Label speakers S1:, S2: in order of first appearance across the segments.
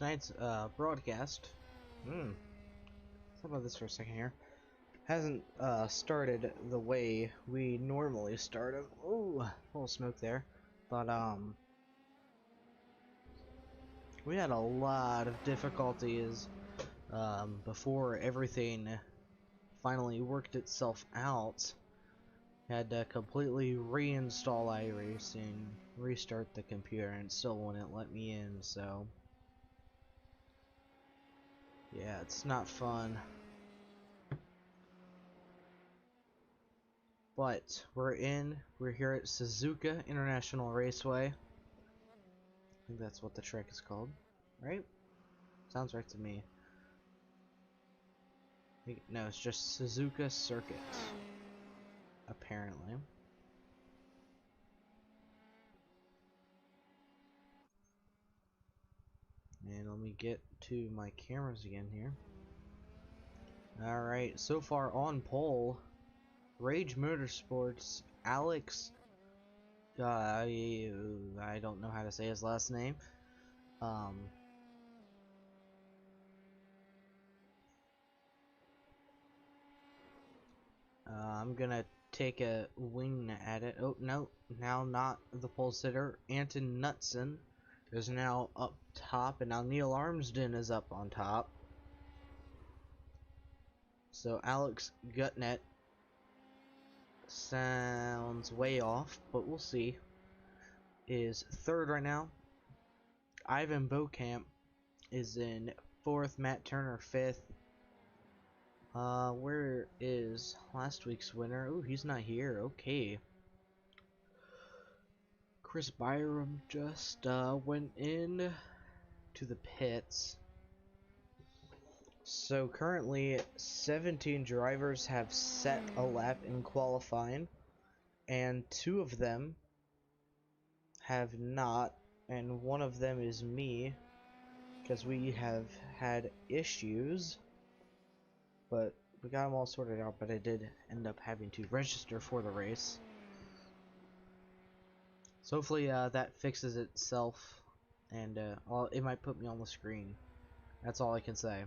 S1: tonight's broadcast. Think about this for a second here. Hasn't started the way we normally start it. Ooh, a little smoke there. But we had a lot of difficulties before everything finally worked itself out. Had to completely reinstall iRacing, restart the computer, and it still wouldn't let me in, so yeah, it's not fun. But we're here at Suzuka International Raceway. I think that's what the track is called, right? Sounds right to me. No, it's just Suzuka Circuit, apparently. And let me get to my cameras again here. Alright, so far on pole, Rage Motorsports, Alex, I don't know how to say his last name. I'm gonna take a wing at it. Oh, no, now not the pole sitter. Anton Knutson is now up top, and now Neil Armsden is up on top. So Alex Gutnet sounds way off, but we'll see. Is third right now. Ivan Bokamp is in fourth. Matt Turner fifth. Where is last week's winner? Oh, he's not here. Okay. Chris Byram just went in to the pits. So currently 17 drivers have set a lap in qualifying, and 2 of them have not, and one of them is me, because we have had issues, but we got them all sorted out. But I did end up having to register for the race, so hopefully that fixes itself, and it might put me on the screen. That's all I can say.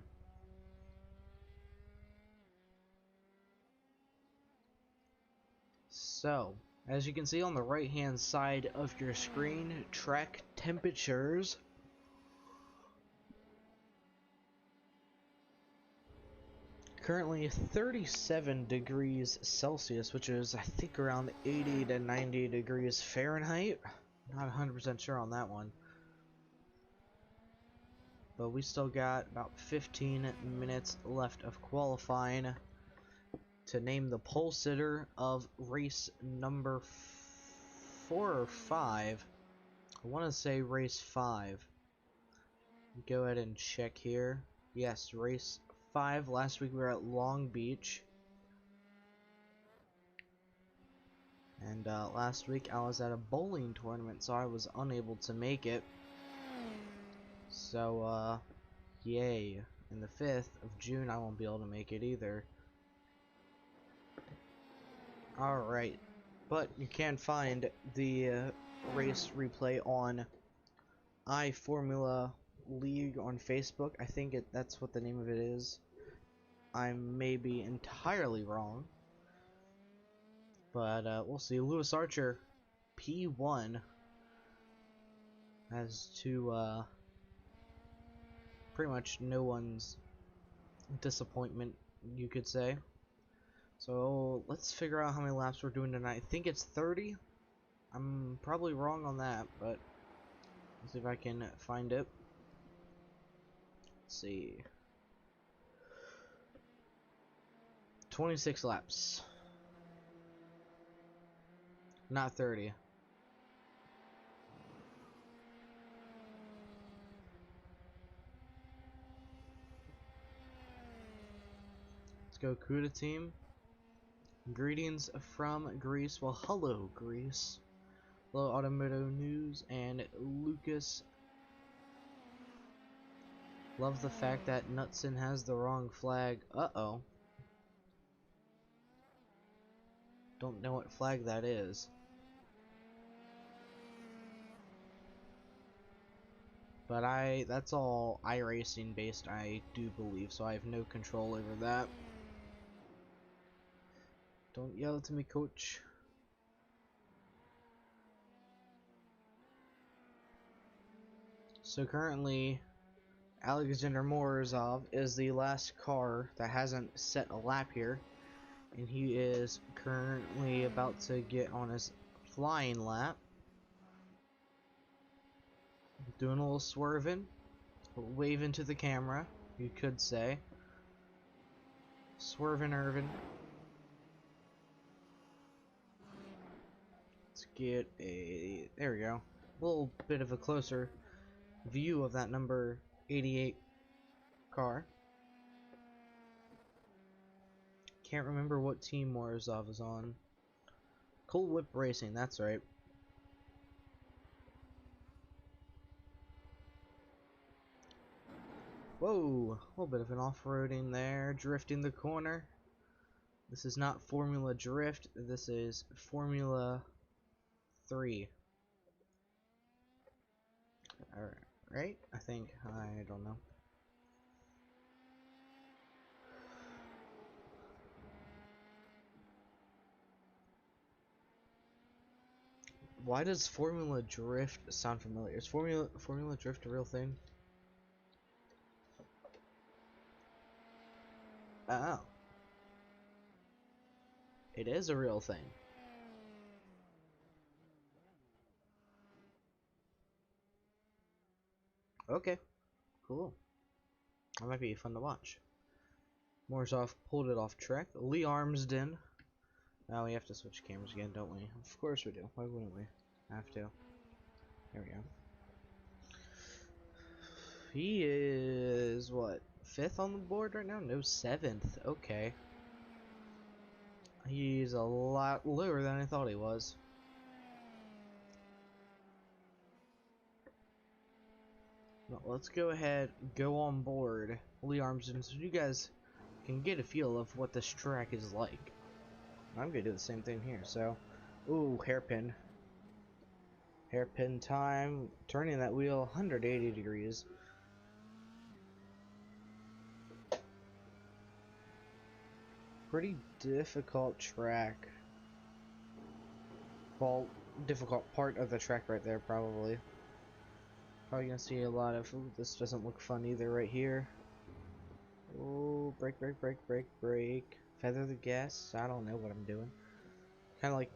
S1: So, as you can see on the right hand side of your screen, track temperatures. Currently 37 degrees Celsius, which is I think around 80 to 90 degrees Fahrenheit. Not 100% sure on that one. But we still got about 15 minutes left of qualifying to name the pole sitter of race number 4 or 5. I want to say race 5. Go ahead and check here. Yes, race 5. Last week we were at Long Beach. And last week I was at a bowling tournament, so I was unable to make it. So, yay. And the 5th of June I won't be able to make it either. Alright. But you can find the race replay on iFormula League on Facebook. I think that's what the name of it is. I may be entirely wrong, but we'll see. Lewis Archer, P1, as to pretty much no one's disappointment, you could say. So let's figure out how many laps we're doing tonight. I think it's 30. I'm probably wrong on that, but let's see if I can find it. Let's see. 26 laps. Not 30. Let's go CUDA team. Greetings from Greece. Well, hello Greece. Hello Automoto News and Lucas. Love the fact that Knutson has the wrong flag. Uh-oh. Don't know what flag that is. But that's all iRacing based, I do believe, so I have no control over that. Don't yell at me, coach. So currently, Alexander Morozov is the last car that hasn't set a lap here, and he is currently about to get on his flying lap. Doing a little swerving, waving to the camera, you could say. Swerving Irvin. Let's get there we go. A little bit of a closer view of that number 88 car. Can't remember what team Morozov is on. Cool Whip Racing, that's right. Whoa, a little bit of an off-roading there, drifting the corner. This is not Formula Drift, this is Formula 3. Alright, right? I think, I don't know. Why does Formula Drift sound familiar? Is Formula Drift a real thing? Oh. It is a real thing. Okay. Cool. That might be fun to watch. Morozov pulled it off track. Lee Armsden. Now we have to switch cameras again, don't we? Of course we do. Why wouldn't we? Have to. There we go. He is, what, 5th on the board right now? No, 7th. Okay. He's a lot lower than I thought he was. Well, let's go ahead, go on board Lee Armsden so you guys can get a feel of what this track is like. I'm gonna do the same thing here, so... Ooh, hairpin. Hairpin time. Turning that wheel 180 degrees. Pretty difficult track. Well, difficult part of the track right there, probably. Probably gonna see a lot of... Ooh, this doesn't look fun either right here. Oh, brake, brake, brake, brake, brake. Feather the gas. I don't know what I'm doing. Kind of like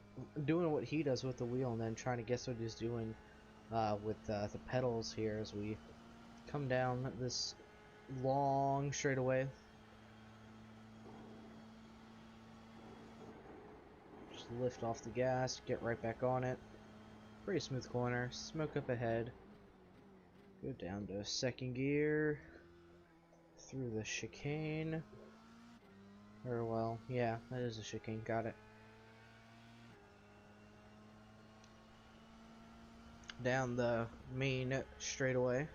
S1: doing what he does with the wheel and then trying to guess what he's doing with the pedals here as we come down this long straightaway. Just lift off the gas, get right back on it. Pretty smooth corner. Smoke up ahead. Go down to second gear. Through the chicane. Or, well, yeah, that is a chicane. Got it. Down the main straightaway.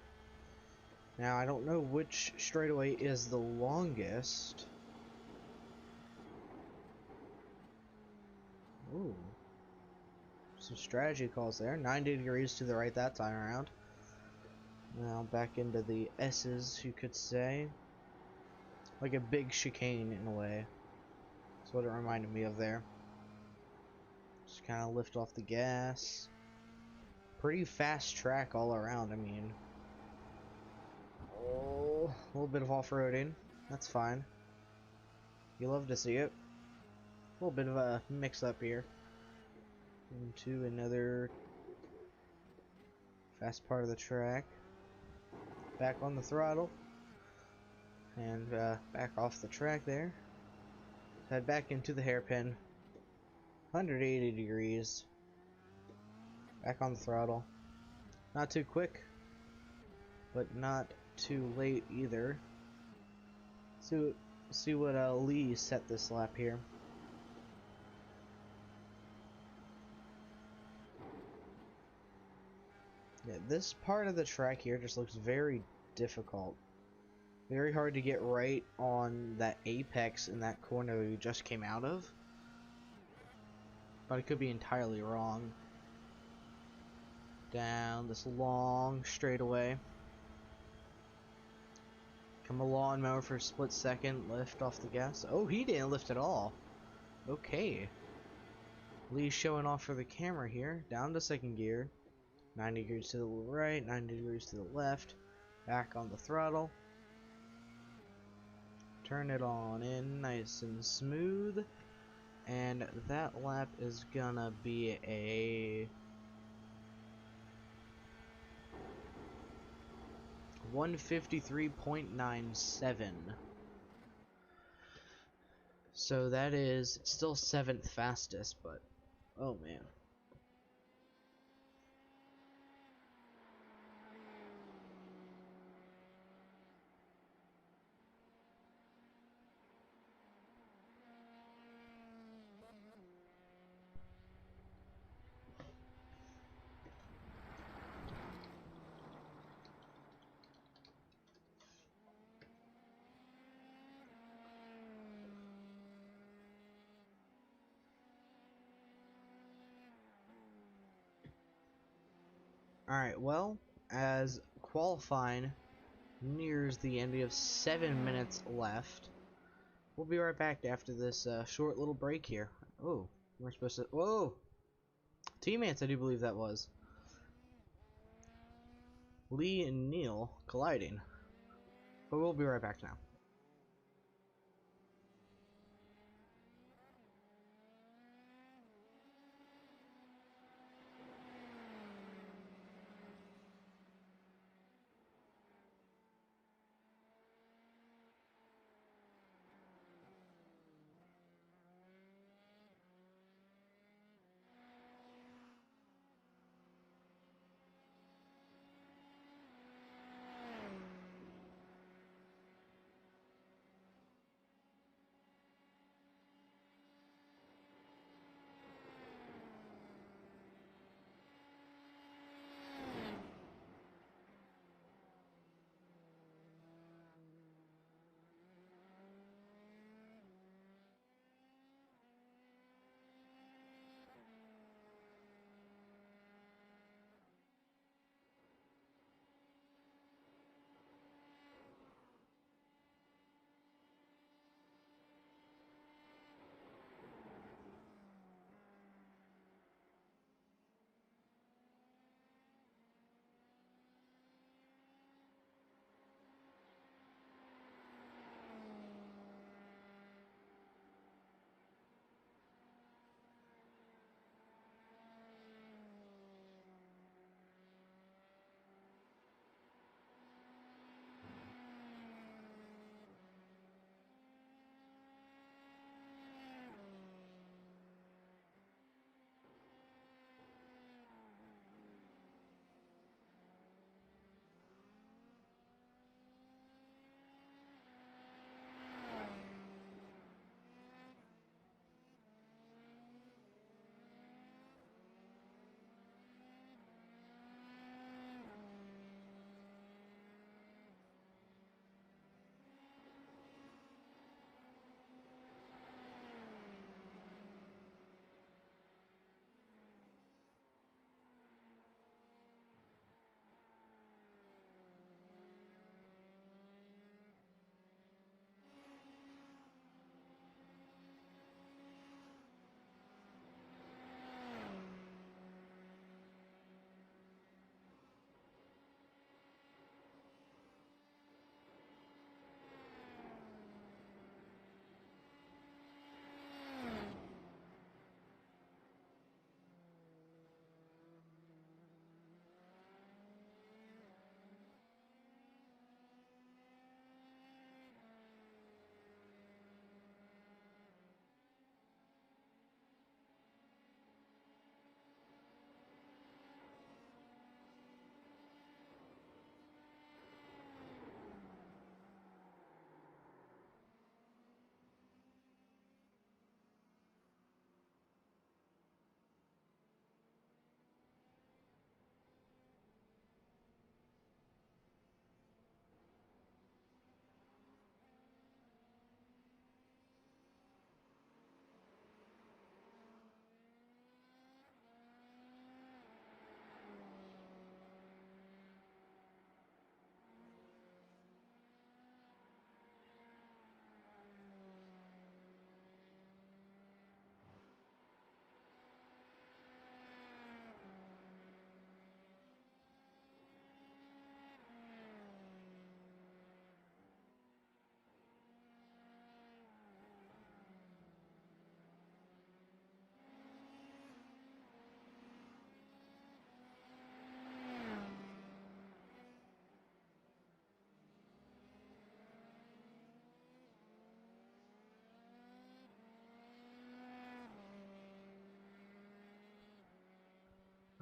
S1: Now, I don't know which straightaway is the longest. Ooh. Some strategy calls there. 90 degrees to the right that time around. Now back into the S's, you could say. Like a big chicane in a way. That's what it reminded me of there. Just kind of lift off the gas. Pretty fast track all around, I mean. Oh, a little bit of off-roading. That's fine. You love to see it. A little bit of a mix-up here. Into another fast part of the track. Back on the throttle. And back off the track there. Head back into the hairpin. 180 degrees. Back on the throttle. Not too quick, but not too late either. So, see what Lee set this lap here. Yeah, this part of the track here just looks very difficult. Very hard to get right on that apex in that corner we just came out of. But I could be entirely wrong. Down this long straightaway. Come a lawnmower for a split second, lift off the gas. Oh, he didn't lift at all. Okay. Lee's showing off for the camera here. Down to second gear. 90 degrees to the right, 90 degrees to the left. Back on the throttle. Turn it on in nice and smooth. And that lap is gonna be a 153.97. So that is still 7th fastest, but oh man. Alright, well, as qualifying nears the end, we have 7 minutes left. We'll be right back after this short little break here. Oh, we're supposed to... Whoa! Teammates, I do believe that was. Lee and Neil colliding. But we'll be right back now.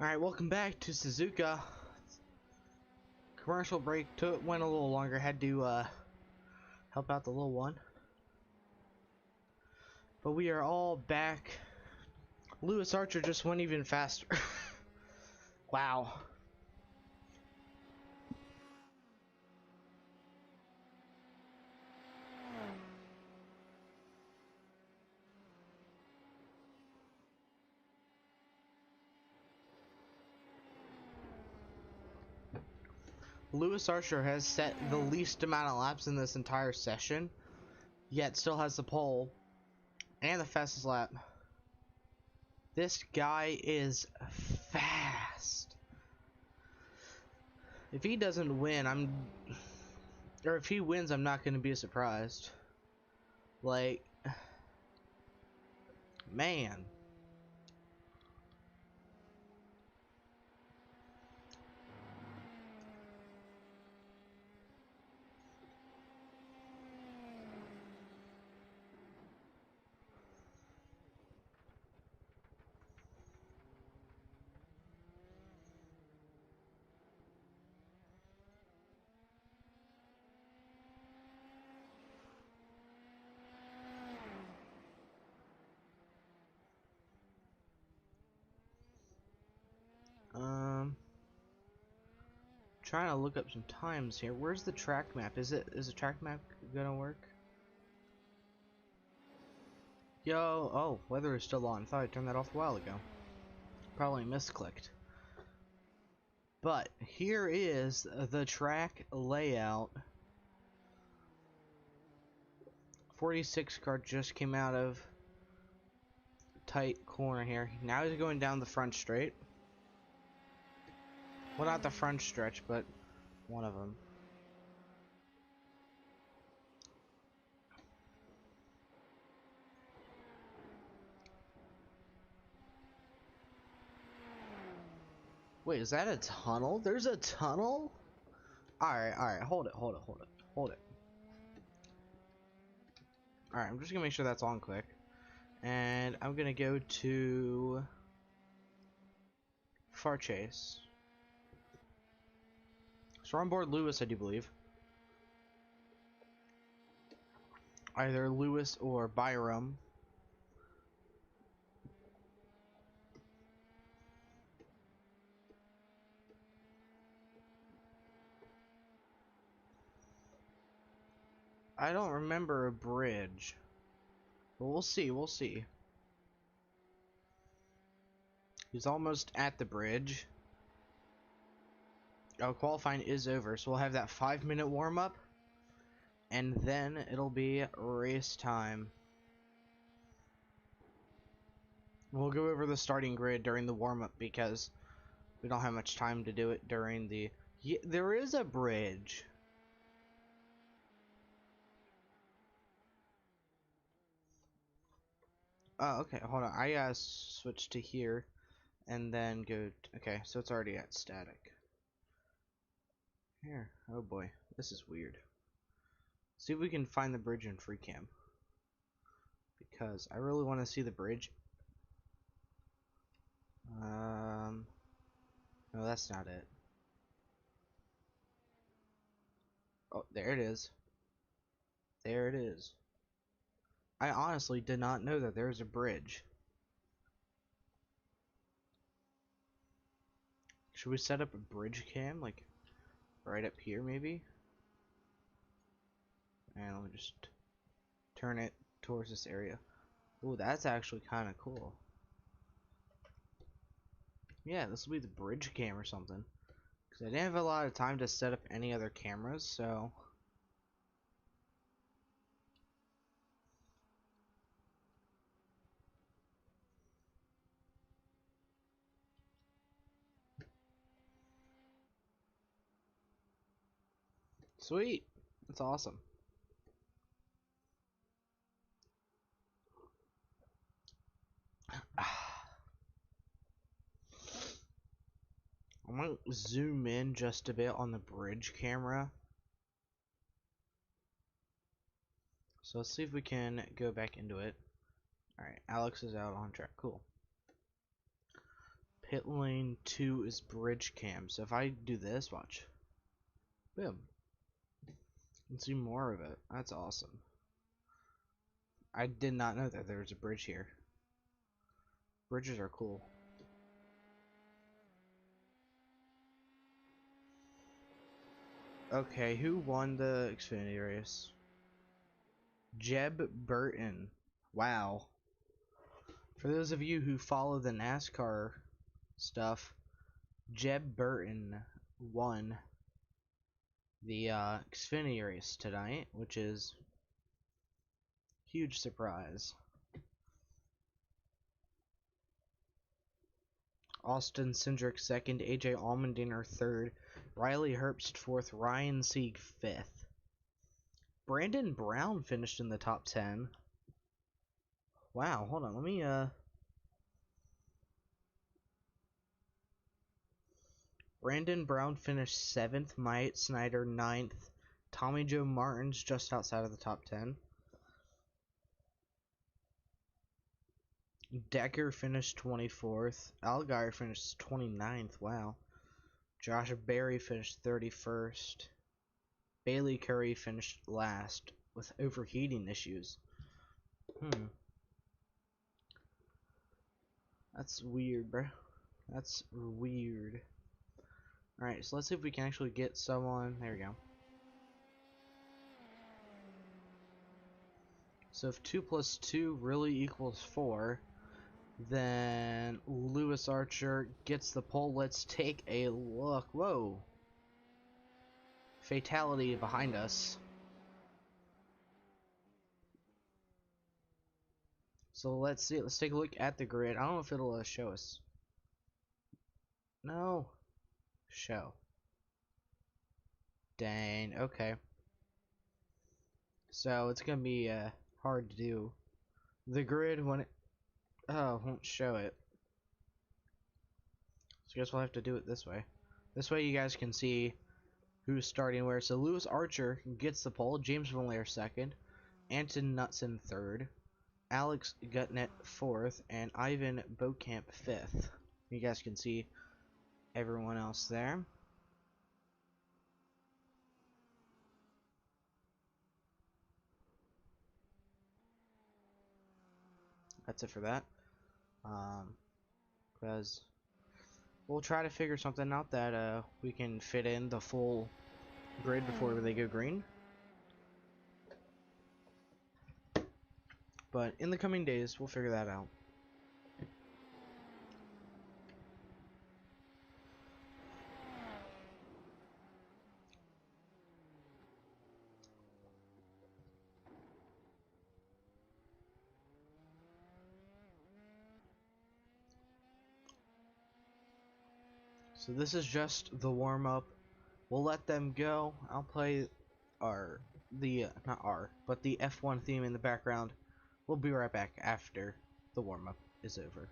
S1: Alright, welcome back to Suzuka. Commercial break went a little longer, had to help out the little one. But we are all back. Lewis Archer just went even faster. Wow. Lewis Archer has set the least amount of laps in this entire session, yet still has the pole and the fastest lap. This guy is fast. If he doesn't win, or if he wins, I'm not going to be surprised. Like, man. Trying to look up some times here. Where's the track map? Is the track map gonna work? Yo, oh, weather is still on. I thought I turned that off a while ago. Probably misclicked. But here is the track layout. 46 car just came out of tight corner here. Now he's going down the front straight. Well, not the front stretch, but one of them. Wait, is that a tunnel? There's a tunnel? Alright, hold it. Alright, I'm just gonna make sure that's on quick. And I'm gonna go to Far Chase. So we're on board Lewis, I do believe. Either Lewis or Byram. I don't remember a bridge. But we'll see. He's almost at the bridge. Oh, qualifying is over, so we'll have that 5-minute warm-up. And then it'll be race time. We'll go over the starting grid during the warm-up because we don't have much time to do it during the... Yeah, there is a bridge. Oh, okay, hold on. I gotta switch to here and then go... Okay, so it's already at static. Here. Oh boy, this is weird. See if we can find the bridge in free cam. Because I really want to see the bridge. No, that's not it. Oh, there it is. There it is. I honestly did not know that there's a bridge. Should we set up a bridge cam, like, right up here, maybe? And we'll just turn it towards this area. Ooh, that's actually kind of cool. Yeah, this will be the bridge cam or something. Because I didn't have a lot of time to set up any other cameras, so... Sweet! That's awesome. I might zoom in just a bit on the bridge camera. So let's see if we can go back into it. Alright, Alex is out on track. Cool. Pit lane 2 is bridge cam. So if I do this, watch. Boom. Let's see more of it. That's awesome. I did not know that there was a bridge here. Bridges are cool. Okay, who won the Xfinity race? Jeb Burton. Wow. For those of you who follow the NASCAR stuff, Jeb Burton won the Xfinity race tonight, which is huge surprise. Austin Cindric second, AJ Allmendinger third, Riley Herbst fourth, Ryan Sieg fifth. Brandon Brown finished in the top 10. Wow, hold on, let me Brandon Brown finished 7th, Myatt Snyder 9th, Tommy Joe Martin's just outside of the top 10. Decker finished 24th, Allgaier finished 29th, wow. Josh Berry finished 31st. Bailey Curry finished last with overheating issues. That's weird, bro. That's weird. Alright, so let's see if we can actually get someone. There we go. So if 2 plus 2 really equals 4, then Lewis Archer gets the pole. Let's take a look. Whoa. Fatality behind us. So let's see. Let's take a look at the grid. I don't know if it'll show us. No. Show. Dang. Okay. So it's gonna be hard to do. The grid when it won't show it. So I guess we'll have to do it this way. This way you guys can see who's starting where. So Lewis Archer gets the pole, James Valère second, Anton Knutson third, Alex Gutnett fourth, and Ivan Bokamp fifth. You guys can see everyone else there. That's it for that. Because we'll try to figure something out that we can fit in the full grid before they go green. But in the coming days, we'll figure that out. So this is just the warm-up. We'll let them go. I'll play but the F1 theme in the background. We'll be right back after the warm-up is over.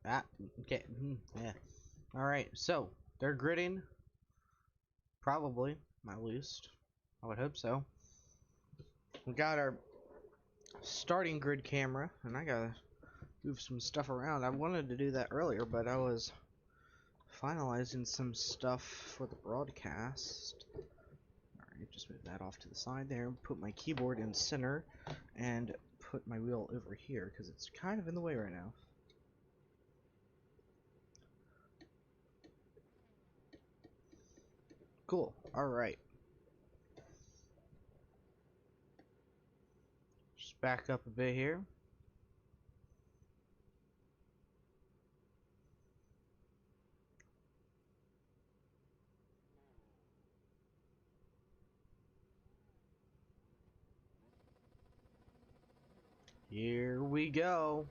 S1: Ah, okay. Yeah. Alright, so they're gridding. Probably, at least. I would hope so. We got our starting grid camera, and I gotta move some stuff around. I wanted to do that earlier, but I was finalizing some stuff for the broadcast. Alright, just move that off to the side there, put my keyboard in center, and put my wheel over here, because it's kind of in the way right now. Cool, alright. Just back up a bit here. Here we go.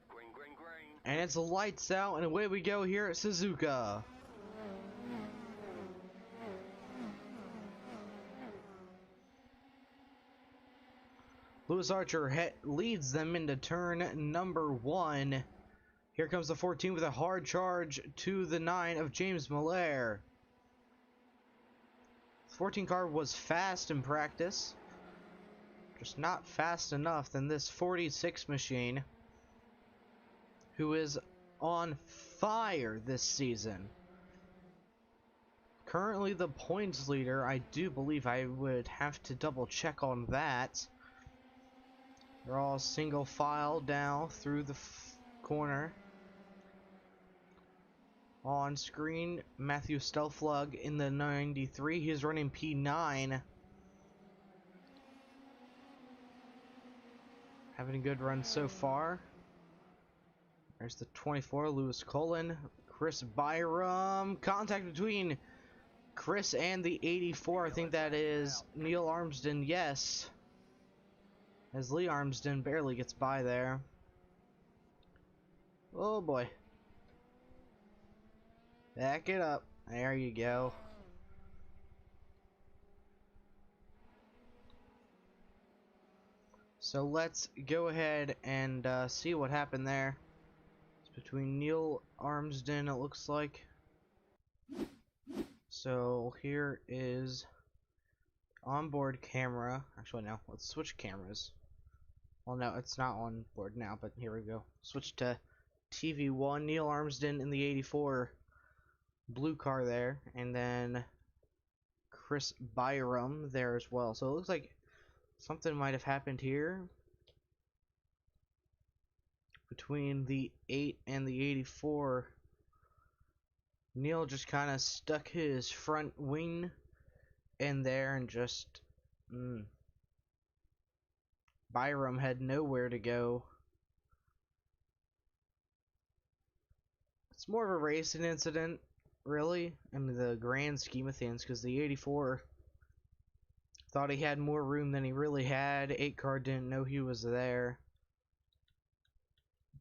S2: Green, green, green.
S1: And it's lights out, and away we go here at Suzuka. Lewis Archer leads them into turn number 1. Here comes the 14 with a hard charge to the 9 of James Miller. The 14 car was fast in practice, just not fast enough than this 46 machine, who is on fire this season. Currently the points leader. I do believe I would have to double check on that. They're all single file down through the corner. On screen, Matthew Stelflug in the 93. He's running P9. Having a good run so far. There's the 24, Lewis Cullen. Chris Byram. Contact between Chris and the 84. I think that is Neil Armsden, yes. As Lee Armsden barely gets by there. Oh boy. Back it up. There you go. So let's go ahead and see what happened there. It's between Neil Armsden, it looks like. So here is onboard camera. Actually, no, let's switch cameras. Well, no, it's not on board now, but here we go. Switch to TV1. Neil Armsden in the 84 blue car there, and then Chris Byram there as well. So it looks like something might have happened here between the 8 and the 84. Neil just kind of stuck his front wing in there and just Byram had nowhere to go. It's more of a racing incident, really, in the grand scheme of things, because the 84 thought he had more room than he really had. 8 car didn't know he was there.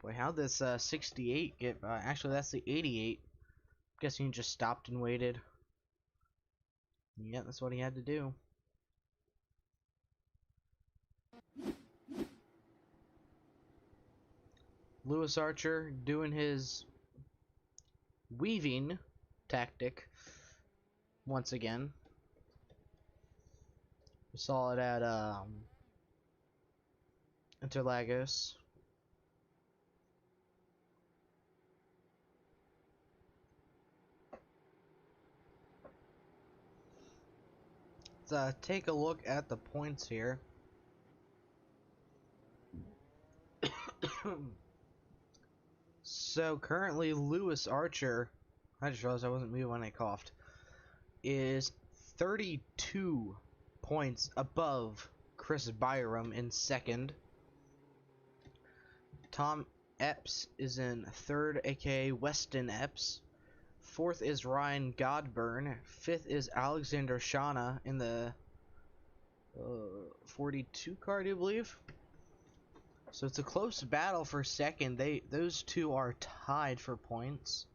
S1: Boy, how'd this 68 get by? Actually, that's the 88. Guessing he just stopped and waited. Yeah, that's what he had to do. Lewis Archer doing his weaving tactic once again. We saw it at Interlagos. Let's take a look at the points here. So currently Lewis Archer, I just realized I wasn't moving when I coughed, is 32 points above Chris Byram in second. Tom Epps is in third, aka Weston Epps. Fourth is Ryan Godburn. Fifth is Alexander Shauna in the 42 car, I do believe. So it's a close battle for second. Those two are tied for points.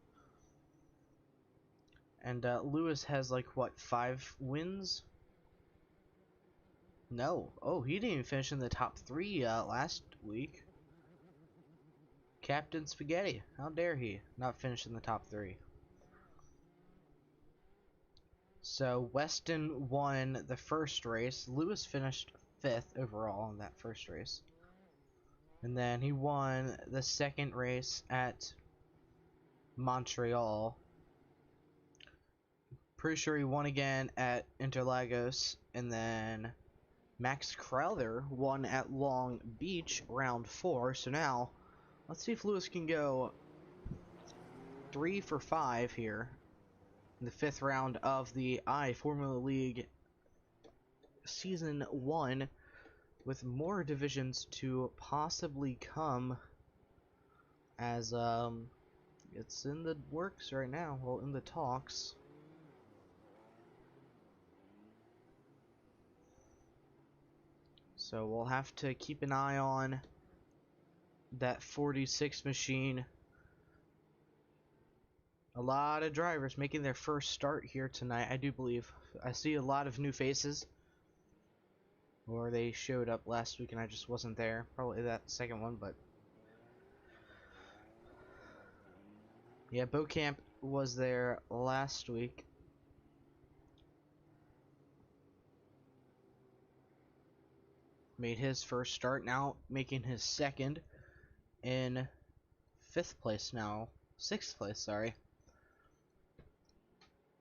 S1: And Lewis has like what, 5 wins? No. Oh, he didn't even finish in the top 3 last week. Captain Spaghetti. How dare he not finish in the top 3? So Weston won the first race. Lewis finished 5th overall in that first race. And then he won the second race at Montreal. Pretty sure he won again at Interlagos. And then Max Crowther won at Long Beach round 4. So now, let's see if Lewis can go 3 for 5 here in the 5th round of the Formula League Season 1, with more divisions to possibly come, as it's in the works right now, well, in the talks. So we'll have to keep an eye on that 46 machine. A lot of drivers making their first start here tonight, I do believe. I see a lot of new faces. Or they showed up last week and I just wasn't there. Probably that second one, but... yeah, Beaucamp was there last week. Made his first start, now making his second in 5th place now. 6th place, sorry.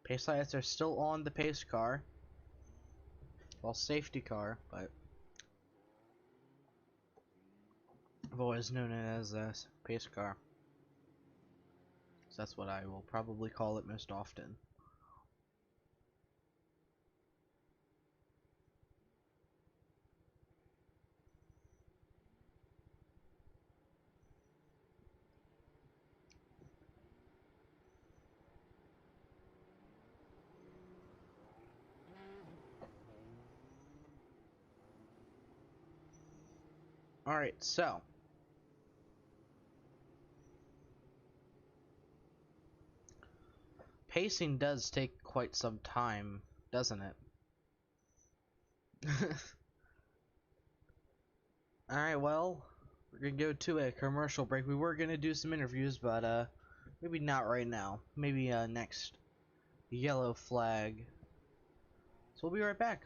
S1: Pace lights are still on the pace car. Well, safety car, but I've always known it as a pace car. So that's what I will probably call it most often. Alright, so pacing does take quite some time, doesn't it? Alright, well, we're gonna go to a commercial break. We were gonna do some interviews, but maybe not right now. Maybe next yellow flag. So we'll be right back.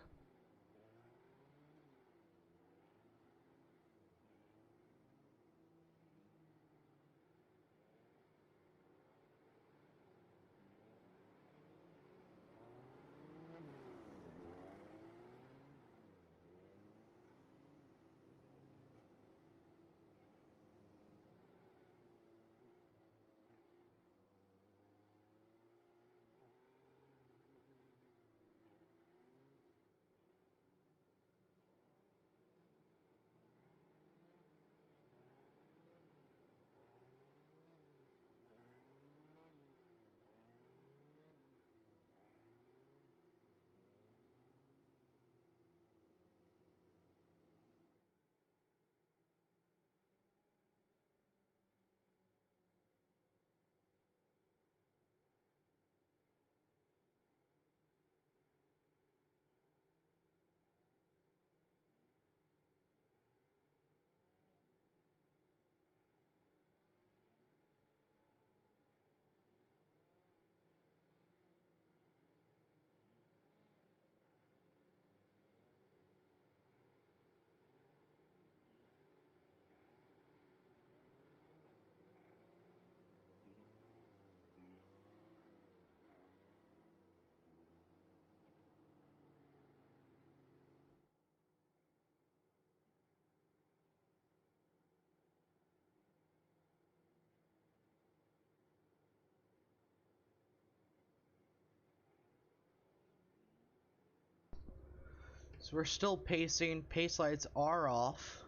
S1: So we're still pacing. Pace lights are off.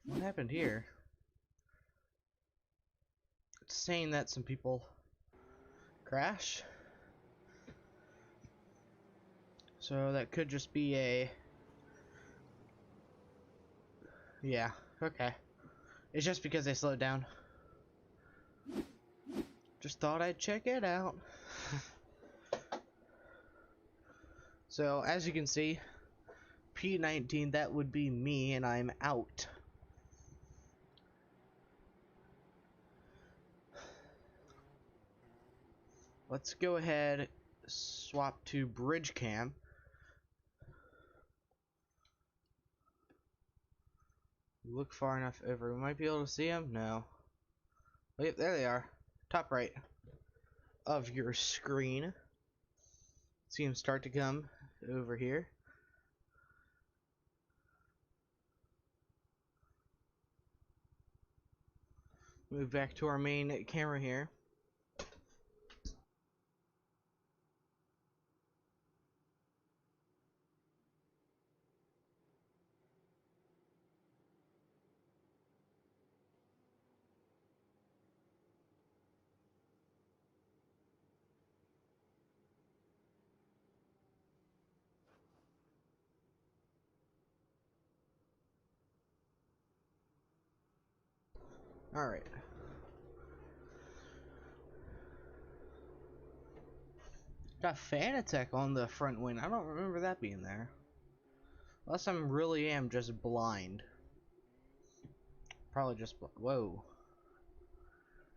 S1: What happened here? It's saying that some people crash. So that could just be a... yeah, okay. It's just because they slowed down. Just thought I'd check it out. So, as you can see, P19, that would be me, and I'm out. Let's go ahead, swap to bridge cam. Look far enough over. We might be able to see them. No. Wait, there they are. Top right of your screen. See them start to come over here. Move back to our main camera here. Alright. Got fan attack on the front wing. I don't remember that being there. Unless I really am just blind. Probably just whoa.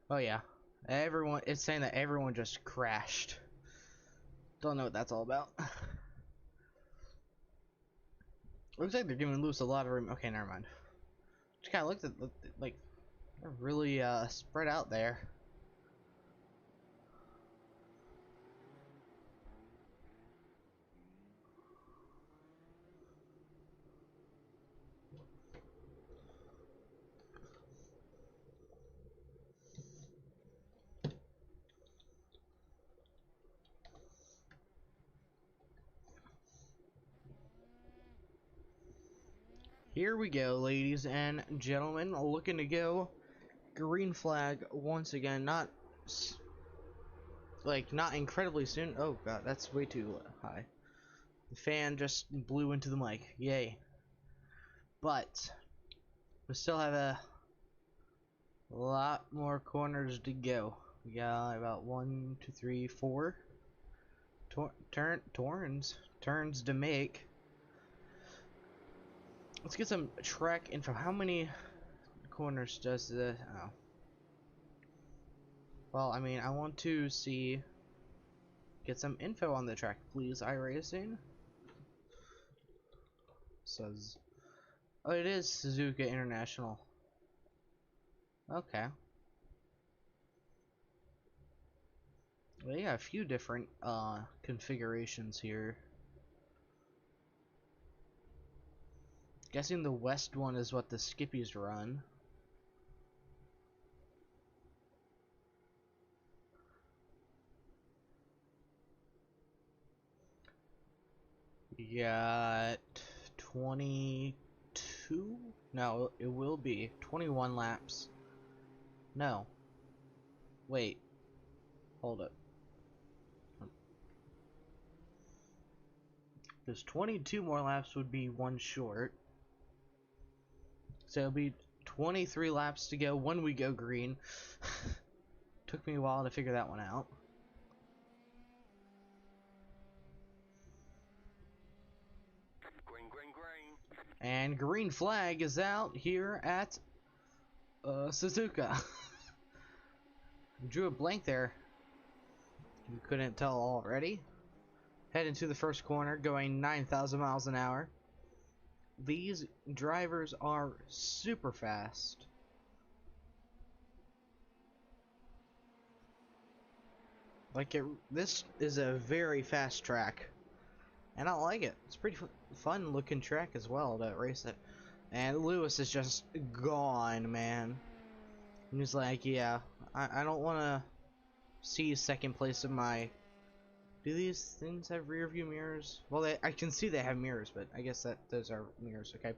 S1: Oh yeah. Everyone, it's saying that everyone just crashed. Don't know what that's all about. Looks like they're giving loose a lot of room. Okay, never mind. Just kind of looked at, like, they're really spread out there. Here we go, ladies and gentlemen, looking to go green flag once again. Not not incredibly soon. Oh god, that's way too high. The fan just blew into the mic. Yay. But we still have a lot more corners to go. We got about 1, 2, 3, 4 turns to make. Let's get some track info. How many corners does the... Oh. Well, I mean, I want to see... Get some info on the track, please, iRacing. Says... Oh, it is Suzuka International. Okay. Well, yeah, a few different configurations here. Guessing the west one is what the Skippies run. We got 22? No, it will be 21 laps. No. Wait. Hold up. Because 22 more laps would be one short. So it'll be 23 laps to go when we go green. Took me a while to figure that one out.
S2: Green, green, green.
S1: And green flag is out here at Suzuka. Drew a blank there. You couldn't tell already. Head into the first corner, going 9,000 miles an hour. These drivers are super fast. This is a very fast track. And I like it. It's pretty fun looking track as well to race it. And Lewis is just gone, man. He's like, yeah, I don't want to see second place in my... Do these things have rear view mirrors? Well, I can see they have mirrors, but I guess that those are mirrors, okay?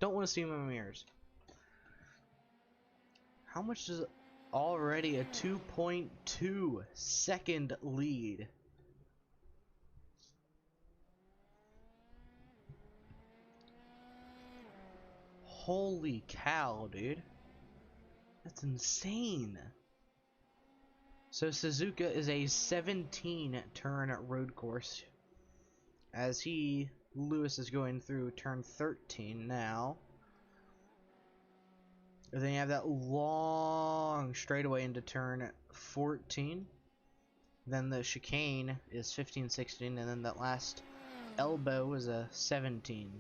S1: Don't want to see them in mirrors. How much does... Already a 2.2 second lead. Holy cow, dude. That's insane. So Suzuka is a 17 turn road course, as he Lewis is going through turn 13 now. And then you have that long straightaway into turn 14. Then the chicane is 15, 16, and then that last elbow is a 17.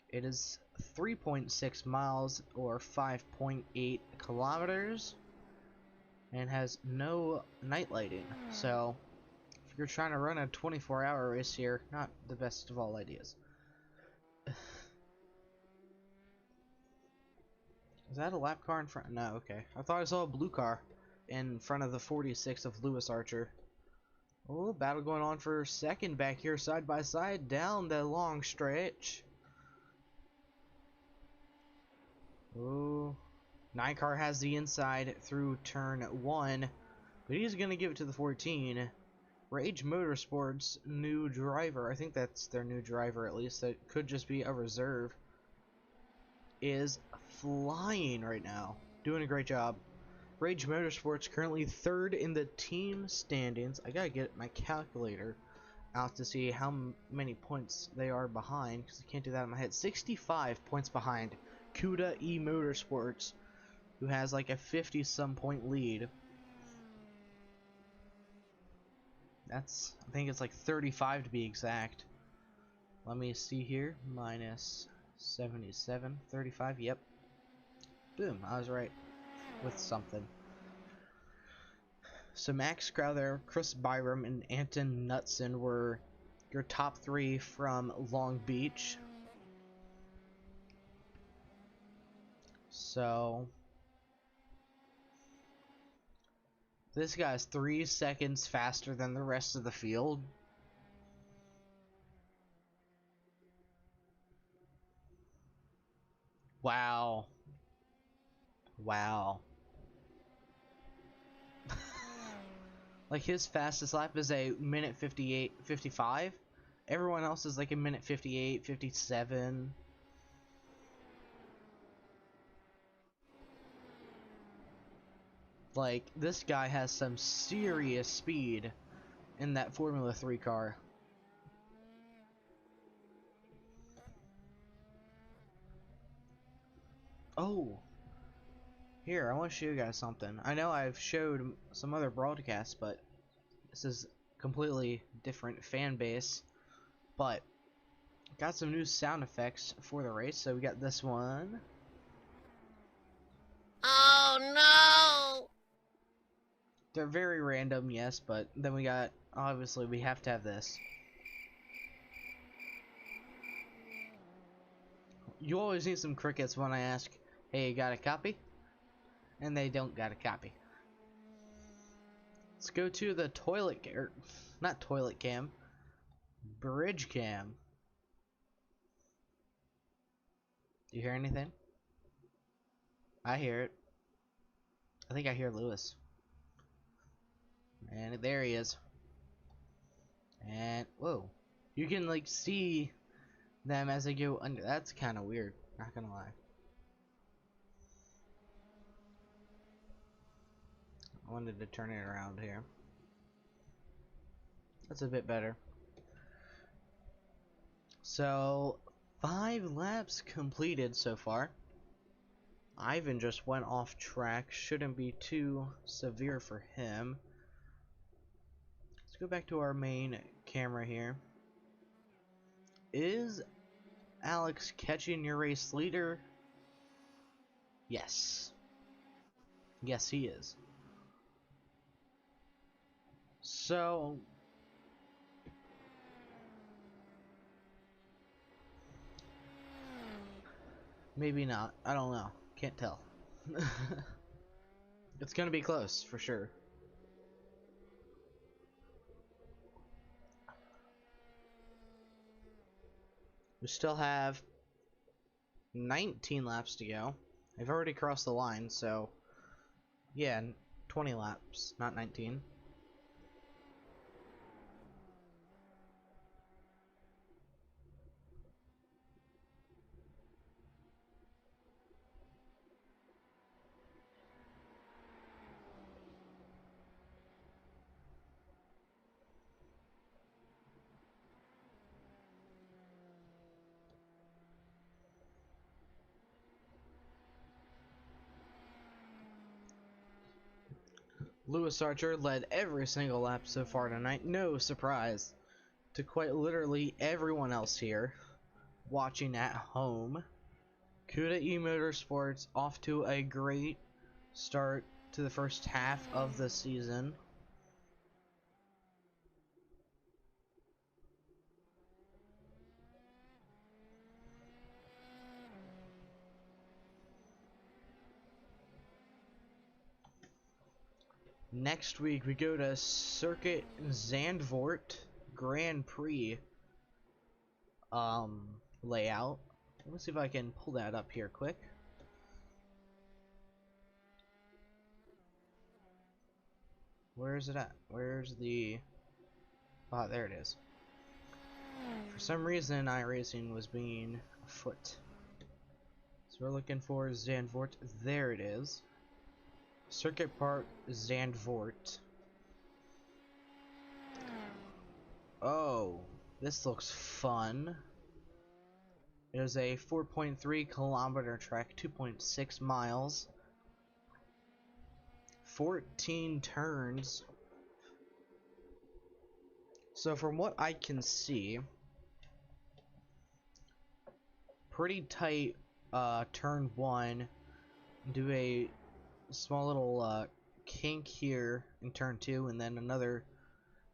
S1: It is 3.6 miles or 5.8 kilometers and has no night lighting. So if you're trying to run a 24-hour race here, not the best of all ideas. Is that a lap car in front? No, okay. I thought I saw a blue car in front of the 46 of Lewis Archer. Oh, battle going on for second back here, side by side, down the long stretch. Oh, 9 car has the inside through turn 1, but he's going to give it to the 14. Rage Motorsports' new driver, I think that's their new driver at least, that could just be a reserve, is flying right now. Doing a great job. Rage Motorsports currently 3rd in the team standings. I gotta get my calculator out to see how many points they are behind, because I can't do that in my head. 65 points behind Cuda E Motorsports, who has like a 50-some point lead. That's, I think it's like 35 to be exact. Let me see here. Minus 77, 35, yep. Boom, I was right with something. So Max Crowther, Chris Byram, and Anton Knutson were your top 3 from Long Beach. So this guy's 3 seconds faster than the rest of the field. Wow. Wow. Like his fastest lap is a minute 58, 55. Everyone else is like a minute 58, 57. Like, this guy has some serious speed in that Formula 3 car. Oh, here, I want to show you guys something. I know I've showed some other broadcasts, but this is completely different fan base. But got some new sound effects for the race. So we got this one.
S3: Oh no!
S1: They're very random, yes, but then we got, obviously we have to have this. You always need some crickets when I ask, hey, you got a copy? And they don't got a copy. Let's go to the toilet, or not toilet cam, bridge cam. Do you hear anything? I hear it. I think I hear Lewis. And there he is. And, whoa. You can, like, see them as they go under. That's kind of weird, not gonna lie. I wanted to turn it around here. That's a bit better. So, 5 laps completed so far. Ivan just went off track. Shouldn't be too severe for him. Let's go back to our main camera here. Is Alex catching your race leader? Yes. Yes, he is. So, maybe not. I don't know. Can't tell. It's gonna be close, for sure. We still have 19 laps to go. I've already crossed the line, so yeah, 20 laps, not 19. Lewis Archer led every single lap so far tonight, no surprise to quite literally everyone else here watching at home. Cuda E Motorsports off to a great start to the first half of the season. Next week we go to Circuit Zandvoort Grand Prix layout. Let's see if I can pull that up here quick. Where is it at? Where's the... Ah, there it is. For some reason, iRacing was being afoot. So we're looking for Zandvoort. There it is. Circuit Park Zandvoort. Oh, this looks fun. It is a 4.3 kilometer track, 2.6 miles, 14 turns. So from what I can see, pretty tight turn 1, do a small little kink here in turn 2, and then another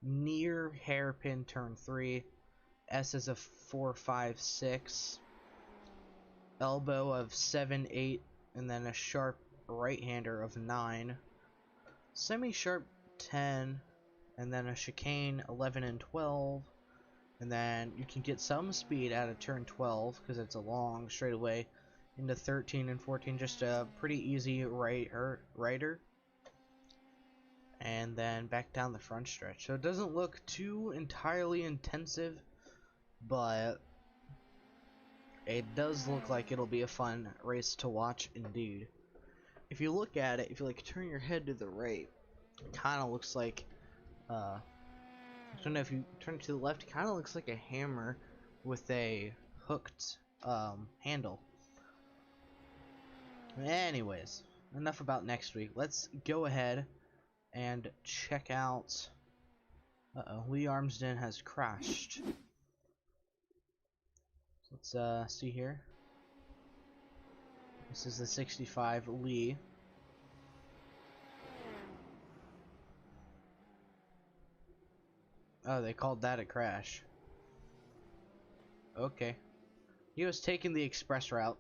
S1: near hairpin turn 3. S is a 4, 5, 6. Elbow of 7, 8, and then a sharp right-hander of 9. Semi-sharp 10, and then a chicane 11 and 12. And then you can get some speed out of turn 12 because it's a long straightaway into 13 and 14. Just a pretty easy righter. And then back down the front stretch. So it doesn't look too entirely intensive, but it does look like it'll be a fun race to watch indeed. If you look at it, if you like turn your head to the right, it kind of looks like I don't know, if you turn it to the left, it kind of looks like a hammer with a hooked handle. Anyways, enough about next week. Let's go ahead and check out... Lee Armsden has crashed. Let's see here. This is the 65 Lee. Oh, they called that a crash. Okay. He was taking the express route.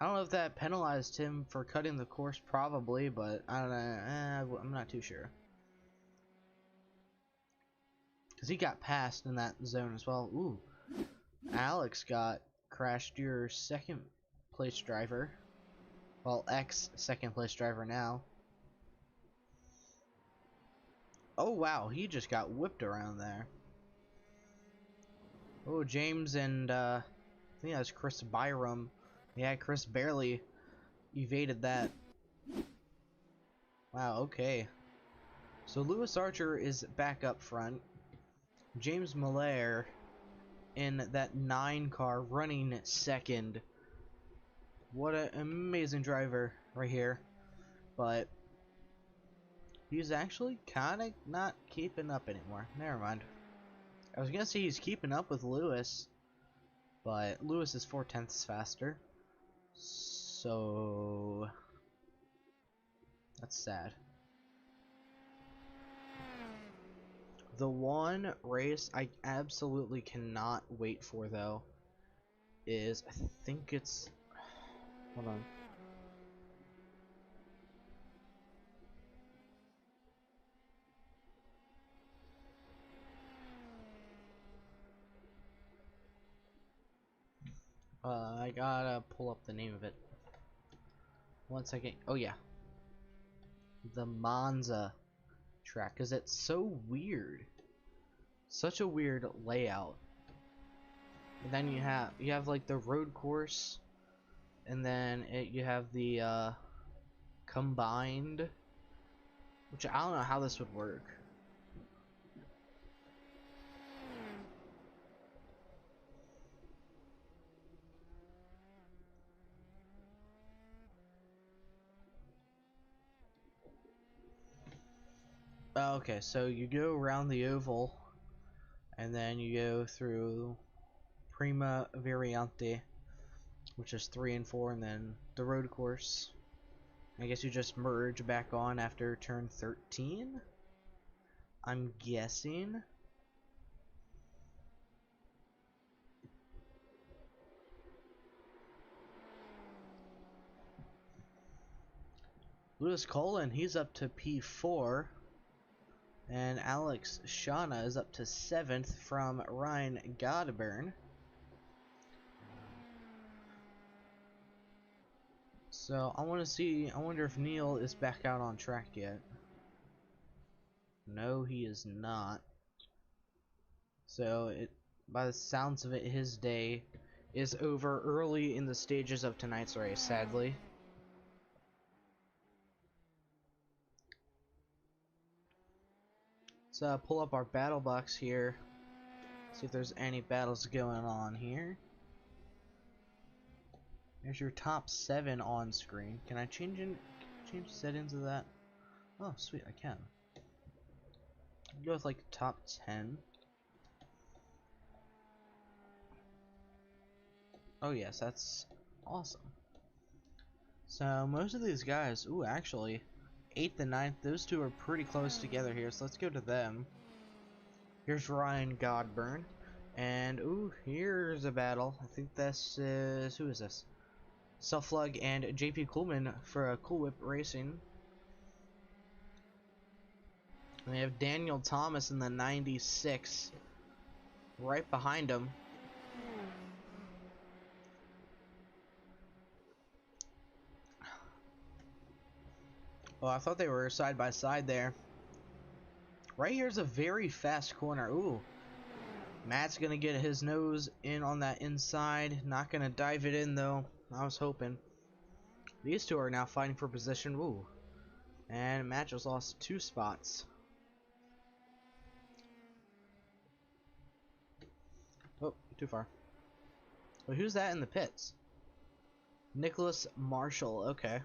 S1: I don't know if that penalized him for cutting the course, probably, but I don't know. I'm not too sure. Because he got passed in that zone as well. Ooh. Alex got crashed, your second place driver. Well, ex-second place driver now. Oh, wow. He just got whipped around there. Oh, James and, I think that was Chris Byram. Yeah, Chris barely evaded that. Wow, okay. So Lewis Archer is back up front. James Miller in that 9 car running second. What an amazing driver right here. But he's actually kind of not keeping up anymore. Never mind. I was gonna say he's keeping up with Lewis, but Lewis is 4/10 faster. So that's sad. The one race I absolutely cannot wait for, though, is, I think it's... Hold on. I gotta pull up the name of it. 1 second. Oh, yeah. The Monza track, because it's so weird. Such a weird layout. And then you have like the road course, and then you have the combined, which I don't know how this would work. Okay, so you go around the oval, and then you go through Prima Variante, which is 3 and 4, and then the road course. I guess you just merge back on after turn 13? I'm guessing. Lewis Colin, he's up to P4. And Alex Shauna is up to 7th from Ryan Godburn. So I wonder if Neil is back out on track yet. No, he is not. So by the sounds of it, his day is over early in the stages of tonight's race, sadly. So pull up our battle box here. See if there's any battles going on here. There's your top 7 on screen. Can I change settings of that? Oh, sweet, I can. Go with like top 10. Oh yes, that's awesome. So most of these guys, ooh, actually, 8th and 9th, those two are pretty close together here, so let's go to them. Here's Ryan Godburn, and ooh, here's a battle. I think this is, who is this? Selflug and JP Coolman for Cool Whip Racing. And they have Daniel Thomas in the 96 right behind him. Oh, I thought they were side by side there. Right here's a very fast corner. Ooh. Matt's gonna get his nose in on that inside. Not gonna dive it in though. I was hoping. These two are now fighting for position. Ooh. And Matt just lost 2 spots. Oh, too far. But who's that in the pits? Nicholas Marshall. Okay.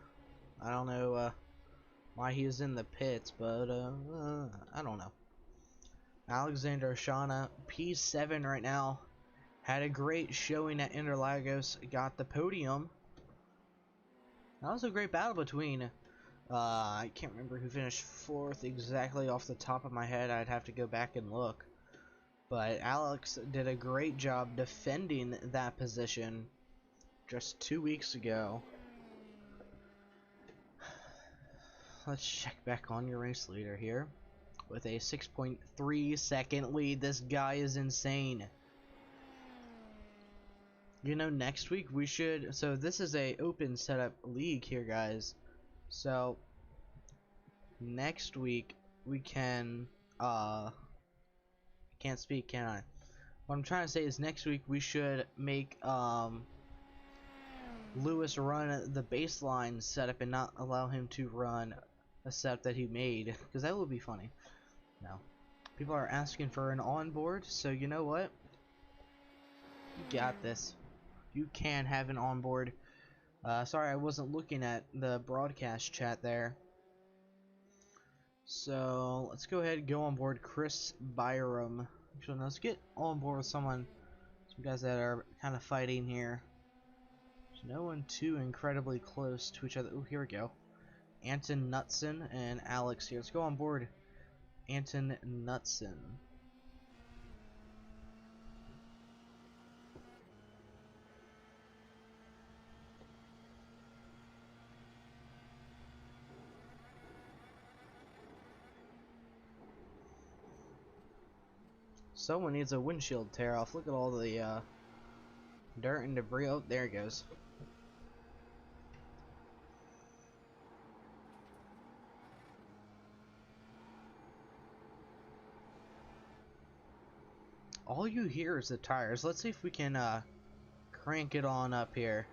S1: I don't know why he is in the pits, but I don't know. Alexander Shauna, P7 right now. Had a great showing at Interlagos. Got the podium. That was a great battle between I can't remember who finished 4th exactly off the top of my head. I'd have to go back and look. But Alex did a great job defending that position just 2 weeks ago. Let's check back on your race leader here. With a 6.3 second lead. This guy is insane. You know, next week we should... So this is a open setup league here, guys. So next week we can... can't speak, can I? What I'm trying to say is next week we should make Lewis run the baseline setup and not allow him to run a setup that he made, because that would be funny. No. People are asking for an onboard, so you know what? You got this. You can have an onboard. Sorry, I wasn't looking at the broadcast chat there. So let's go ahead and go on board Chris Byram. Actually, let's get on board with some guys that are kind of fighting here. There's no one too incredibly close to each other. Oh, here we go. Anton Knutson and Alex here. Let's go on board Anton Knutson. Someone needs a windshield tear off. Look at all the dirt and debris. Oh, there it goes. All you hear is the tires. Let's see if we can crank it on up here.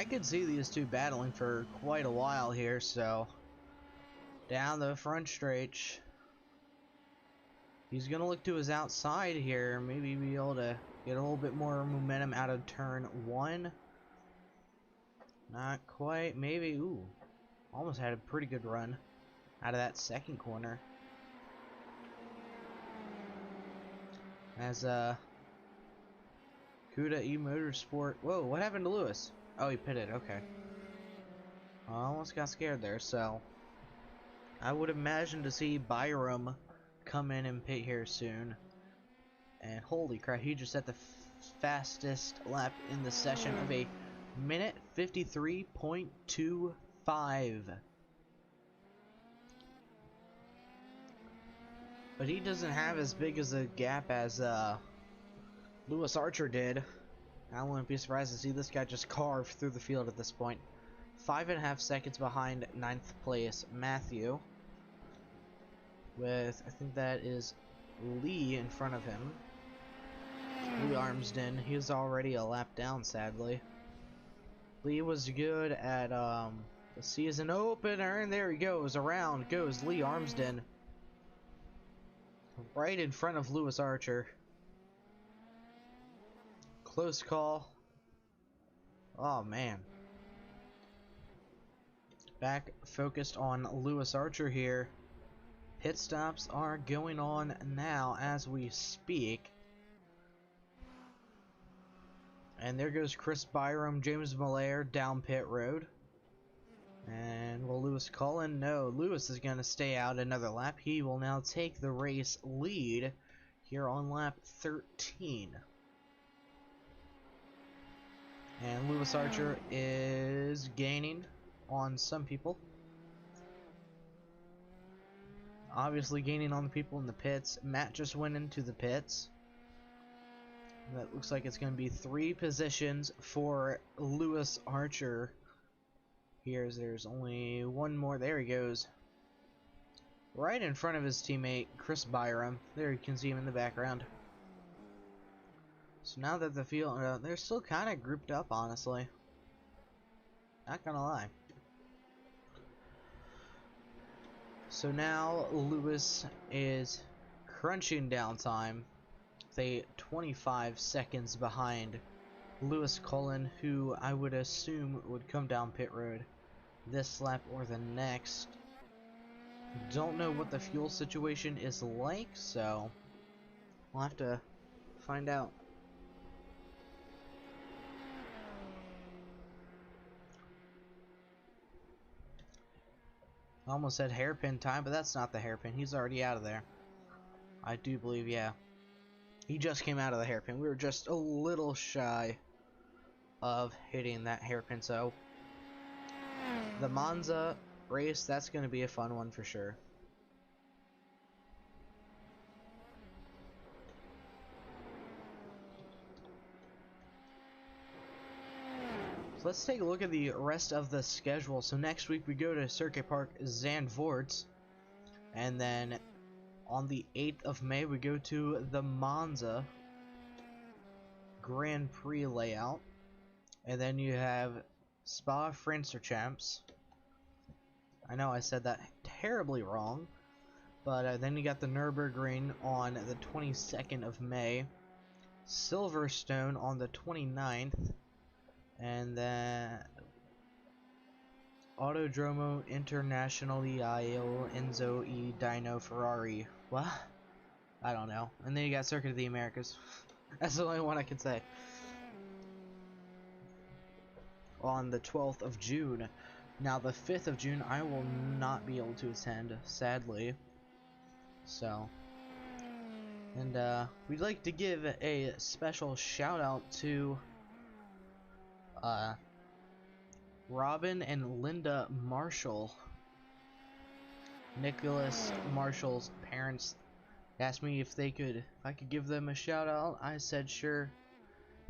S1: I could see these two battling for quite a while here, so down the front stretch. He's gonna look to his outside here, maybe be able to get a little bit more momentum out of turn 1. Not quite, maybe, ooh. Almost had a pretty good run out of that second corner. As Cuda E Motorsport. Whoa, what happened to Lewis? Oh, he pitted, okay. I almost got scared there, so I would imagine to see Byram come in and pit here soon. And holy crap, he just set the fastest lap in the session of a minute 53.25. But he doesn't have as big as a gap as Lewis Archer did. I wouldn't be surprised to see this guy just carve through the field at this point. 5.5 seconds behind 9th place Matthew. With, I think that is Lee in front of him. Lee Armsden, he's already a lap down, sadly. Lee was good at the season opener, and there he goes. Around goes Lee Armsden. Right in front of Lewis Archer. Close call. Oh, man. Back focused on Lewis Archer here. Pit stops are going on now as we speak. And there goes Chris Byram, James Malaire down pit road. And will Lewis call in? No, Lewis is going to stay out another lap. He will now take the race lead here on lap 13. And Lewis Archer is gaining on some people. Obviously gaining on the people in the pits. Matt just went into the pits. That looks like it's going to be 3 positions for Lewis Archer. There's only one more. There he goes. Right in front of his teammate, Chris Byram. There you can see him in the background. So now that the field, they're still kind of grouped up, honestly. Not gonna lie. So now Lewis is crunching down time. They 25 seconds behind Lewis Cullen, who I would assume would come down pit road this lap or the next. Don't know what the fuel situation is like, so we'll have to find out. I almost said hairpin time, but that's not the hairpin. He's already out of there. I do believe, yeah. He just came out of the hairpin. We were just a little shy of hitting that hairpin, so the Monza race, that's going to be a fun one for sure. So let's take a look at the rest of the schedule. So next week we go to Circuit Park Zandvoort, and then on the 8th of May we go to the Monza Grand Prix layout, and then you have Spa-Francorchamps. I know I said that terribly wrong, but then you got the Nürburgring on the 22nd of May, Silverstone on the 29th, and then Autodromo Internazionale Enzo e Dino Ferrari. What? I don't know. And then you got Circuit of the Americas. That's the only one I can say. On the 12th of June. Now the 5th of June I will not be able to attend, sadly. So. And we'd like to give a special shout out to Robin and Linda Marshall. Nicholas Marshall's parents asked me if I could give them a shout out. I said sure.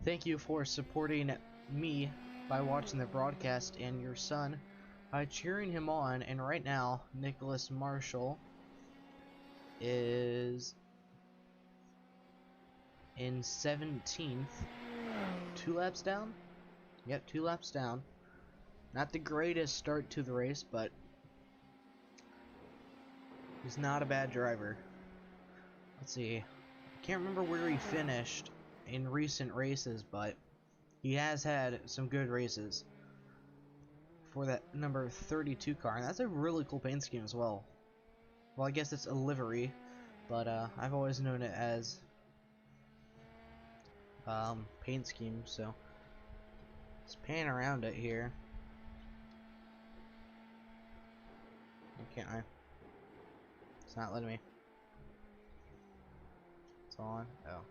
S1: Thank you for supporting me by watching the broadcast and your son by cheering him on. And right now, Nicholas Marshall is in 17th. 2 laps down? Yep, 2 laps down. Not the greatest start to the race, but he's not a bad driver. Let's see. I can't remember where he finished in recent races, but he has had some good races for that number 32 car, and that's a really cool paint scheme as well. Well, I guess it's a livery, but I've always known it as paint scheme, so let's pan around it here. Can't I? It's not letting me. It's on. Oh.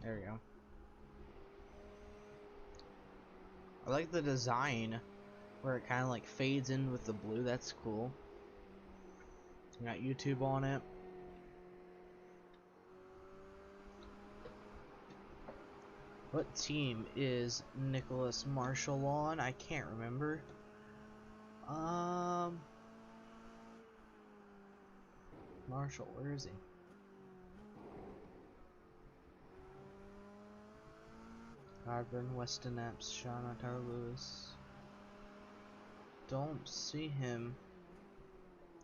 S1: There we go. I like the design where it kind of like fades in with the blue. That's cool. You got YouTube on it. What team is Nicholas Marshall on? I can't remember. Marshall, where is he? Godburn, Weston Epps, Shauna, Tyler Lewis. Don't see him.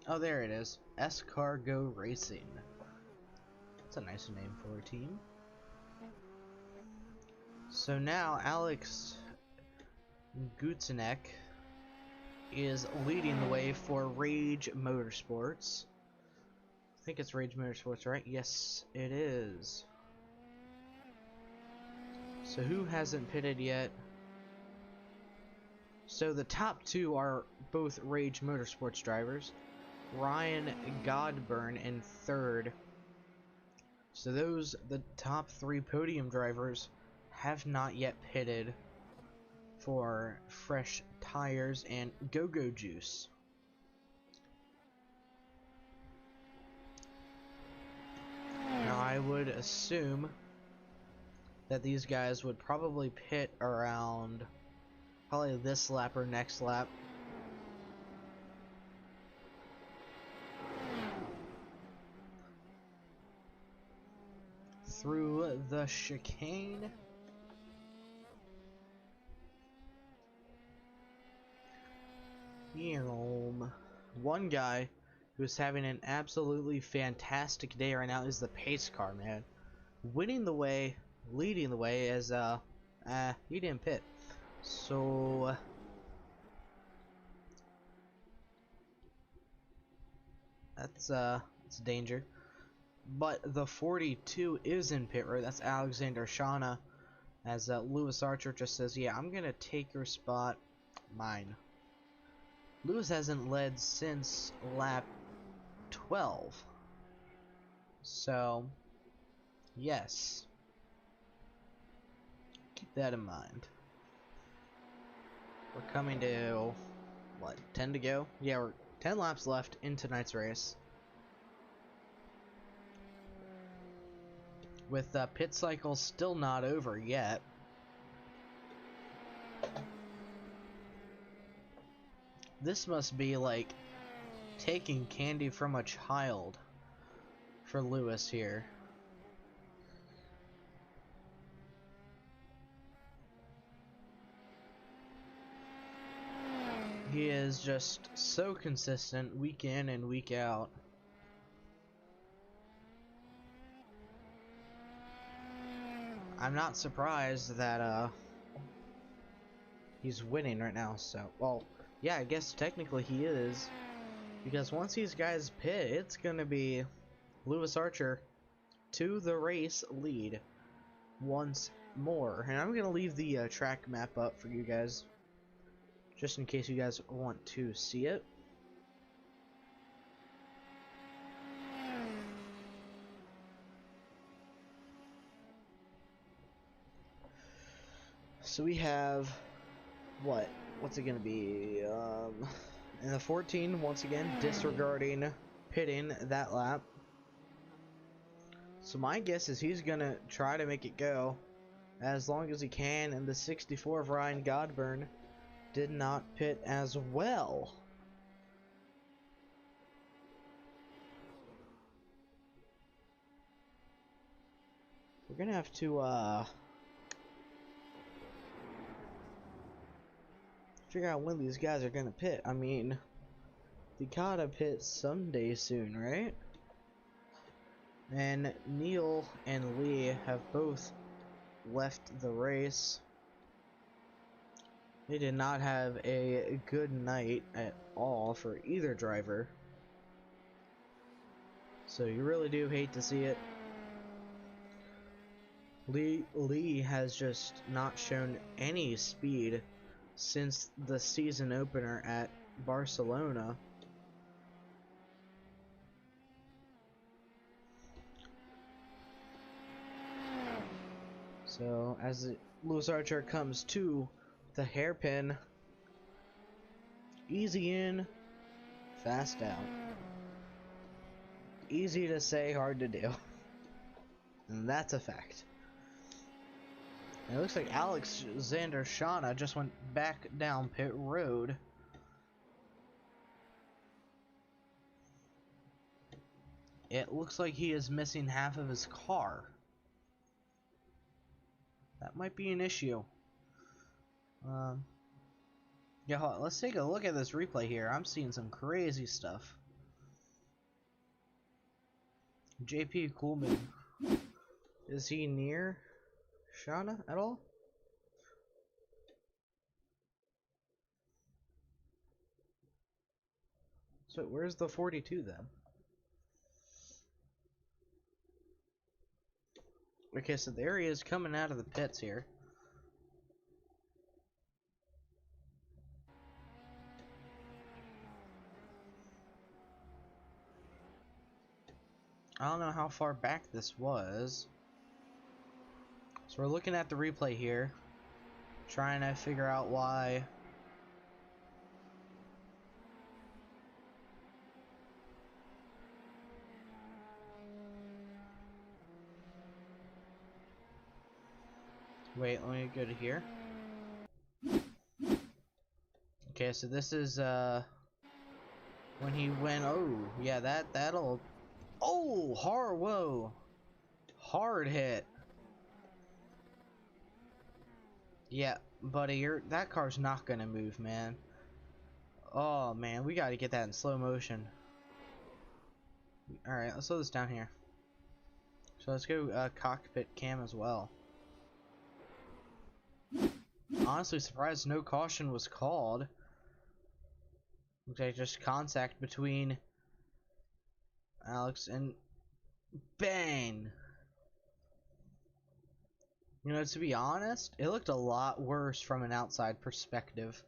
S1: Oh, there it is. Escargo Racing. That's a nice name for a team. So now Alex Gutsenek is leading the way for Rage Motorsports. I think it's Rage Motorsports, right? Yes, it is. So who hasn't pitted yet? So the top two are both Rage Motorsports drivers. Ryan Godburn in third. So those, the top three podium drivers, have not yet pitted for fresh tires and go-go juice. Now I would assume that these guys would probably pit around probably this lap or next lap. Through the chicane. One guy who's having an absolutely fantastic day right now is the pace car, man. Winning the way, leading the way as he didn't pit. So that's it's danger. But the 42 is in pit road. That's Alexander Shauna. As Lewis Archer just says, yeah, I'm gonna take your spot, mine. Lewis hasn't led since lap 12. So, yes. Keep that in mind. We're coming to, what, 10 to go? Yeah, we're 10 laps left in tonight's race. With pit cycle still not over yet. This must be like taking candy from a child for Lewis here. He is just so consistent week in and week out. I'm not surprised that he's winning right now, so well, yeah, I guess technically he is, because once these guys pit, it's gonna be Lewis Archer to the race lead once more. And I'm gonna leave the track map up for you guys, just in case you guys want to see it. So we have what's it gonna be? In the 14, once again disregarding pitting that lap. So my guess is he's gonna try to make it go as long as he can, and the 64 of Ryan Godburn did not pit as well. We're gonna have to figure out when these guys are gonna pit. I mean, they gotta pit someday soon, right? And Neil and Lee have both left the race. They did not have a good night at all for either driver. So you really do hate to see it. Lee has just not shown any speed since the season opener at Barcelona. So as Lewis Archer comes to the hairpin, easy in, fast out. Easy to say, hard to do. And that's a fact. And it looks like Alexander Shauna just went back down pit road. It looks like he is missing half of his car. That might be an issue. Yeah, hold on, let's take a look at this replay here. I'm seeing some crazy stuff. JP Coolman. Is he near Shauna at all? So where's the 42 then? Okay, so there he is coming out of the pits here. I don't know how far back this was. So we're looking at the replay here, trying to figure out why. Wait, let me go to here. Okay, so this is when he went. Oh, yeah, that'll. Oh, hard. Whoa, hard hit. Yeah, buddy, that car's not gonna move, man. Oh man, we gotta get that in slow motion. All right, let's slow this down here. So let's go cockpit cam as well. Honestly, surprised no caution was called. Looks like just contact between Alex and bang. You know, to be honest, it looked a lot worse from an outside perspective.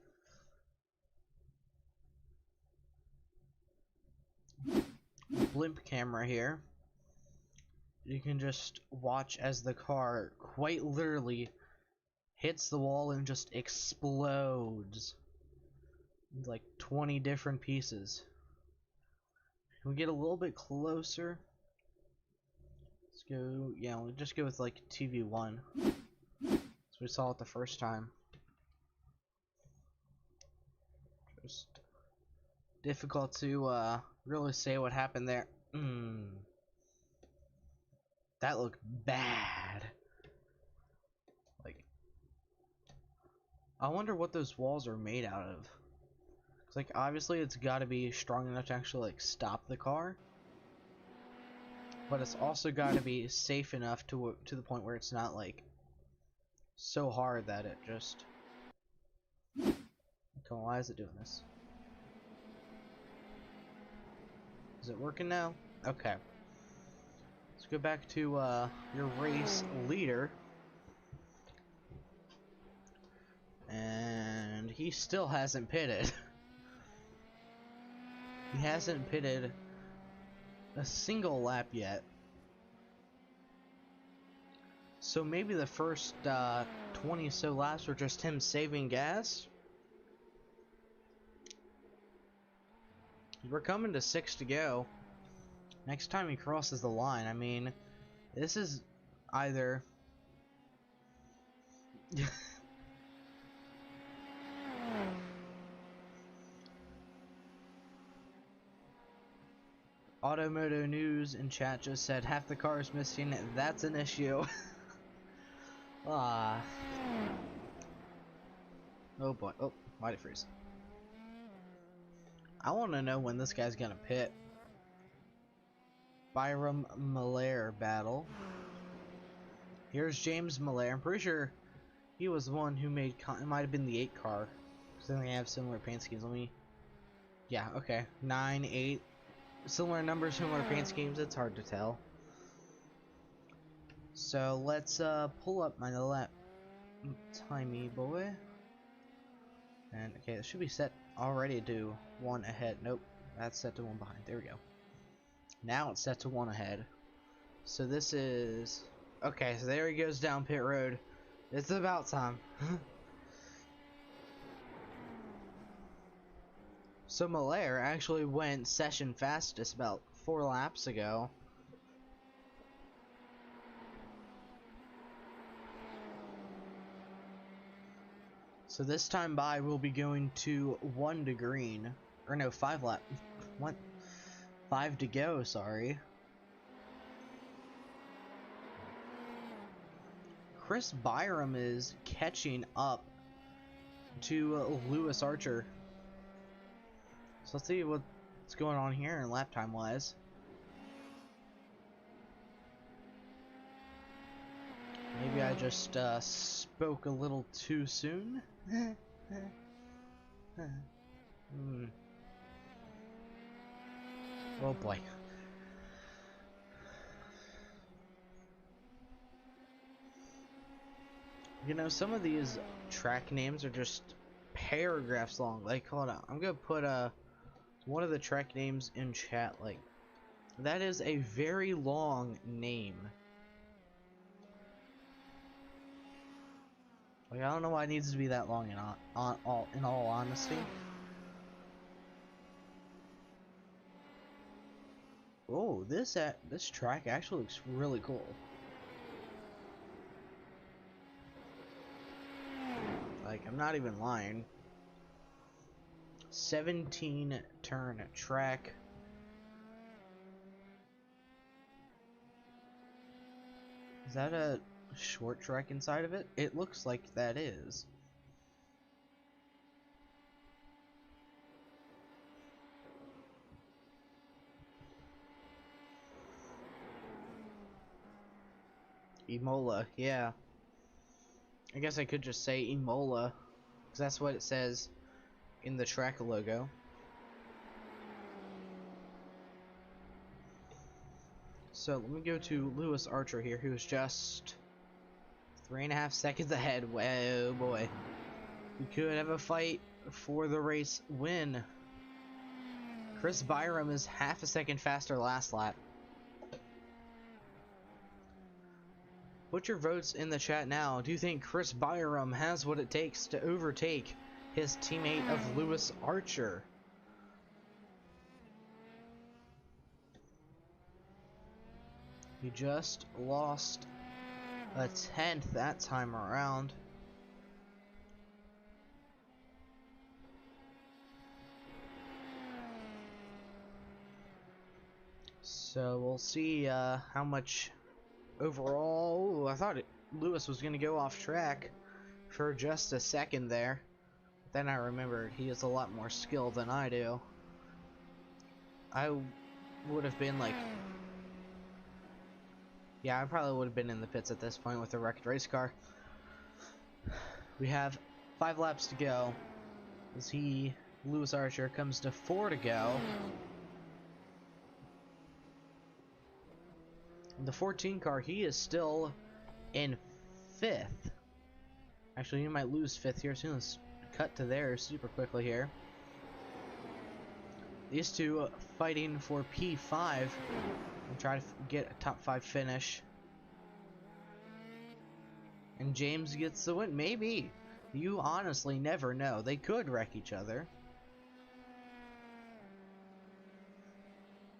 S1: Blimp camera here. You can just watch as the car quite literally hits the wall and just explodes. Like 20 different pieces. Can we get a little bit closer? Let's go, yeah, we'll just go with like TV1. So we saw it the first time. Just difficult to really say what happened there. That looked bad. Like, I wonder what those walls are made out of. It's like, obviously it's got to be strong enough to actually like stop the car, but it's also got to be safe enough to the point where it's not like so hard that it just. Come on, why is it doing this? Is it working now? Okay. Let's go back to your race leader. And he still hasn't pitted. He hasn't pitted a single lap yet. So maybe the first 20 so laps were just him saving gas. We're coming to 6 to go. Next time he crosses the line, I mean, this is either Automoto News in chat just said half the cars missing. That's an issue. Ah. Oh boy. Oh, Why'd it freeze? I want to know when this guy's gonna pit. Byram Malaire battle. Here's James Malaire. I'm pretty sure he was the one who made. It might have been the 8 car. Because then they have similar paint schemes. Let me. Yeah, okay. 9, 8. Similar numbers, similar paint schemes. It's hard to tell. So let's pull up my lap timey boy. And okay, it should be set already to 1 ahead. Nope, that's set to 1 behind. There we go. Now it's set to 1 ahead. So this is okay. So there he goes down pit road. It's about time. So Malaire actually went session fastest about 4 laps ago. So this time by we'll be going to 1 to green. Or no, 5 lap. What? 5 to go, sorry. Chris Byram is catching up to Lewis Archer. So let's see what's going on here in lap time wise. Maybe I just spoke a little too soon. Oh boy. You know, some of these track names are just paragraphs long. Like, hold on, I'm gonna put one of the track names in chat. Like, that is a very long name. Like, I don't know why it needs to be that long. In all honesty. Oh, this track actually looks really cool. Like, I'm not even lying. 17 turn track. Is that a short track inside of it? It looks like that is. Imola, yeah. I guess I could just say Imola, because that's what it says in the track logo. So let me go to Lewis Archer here, who's just 3.5 seconds ahead. Whoa, boy. We could have a fight for the race win. Chris Byram is half a second faster last lap. Put your votes in the chat now. Do you think Chris Byram has what it takes to overtake his teammate of Lewis Archer? He just lost a 10th that time around. So we'll see how much overall. Ooh, I thought Lewis was going to go off track for just a second there. But then I remembered he has a lot more skill than I do. I would have been like... Yeah, I probably would have been in the pits at this point with the wrecked race car. We have 5 laps to go. As Lewis Archer, comes to 4 to go. The 14 car, he is still in 5th. Actually, you might lose 5th here soon. Let's cut to there super quickly here. These two fighting for P5 and try to get a top 5 finish. And James gets the win. Maybe. You honestly never know. They could wreck each other.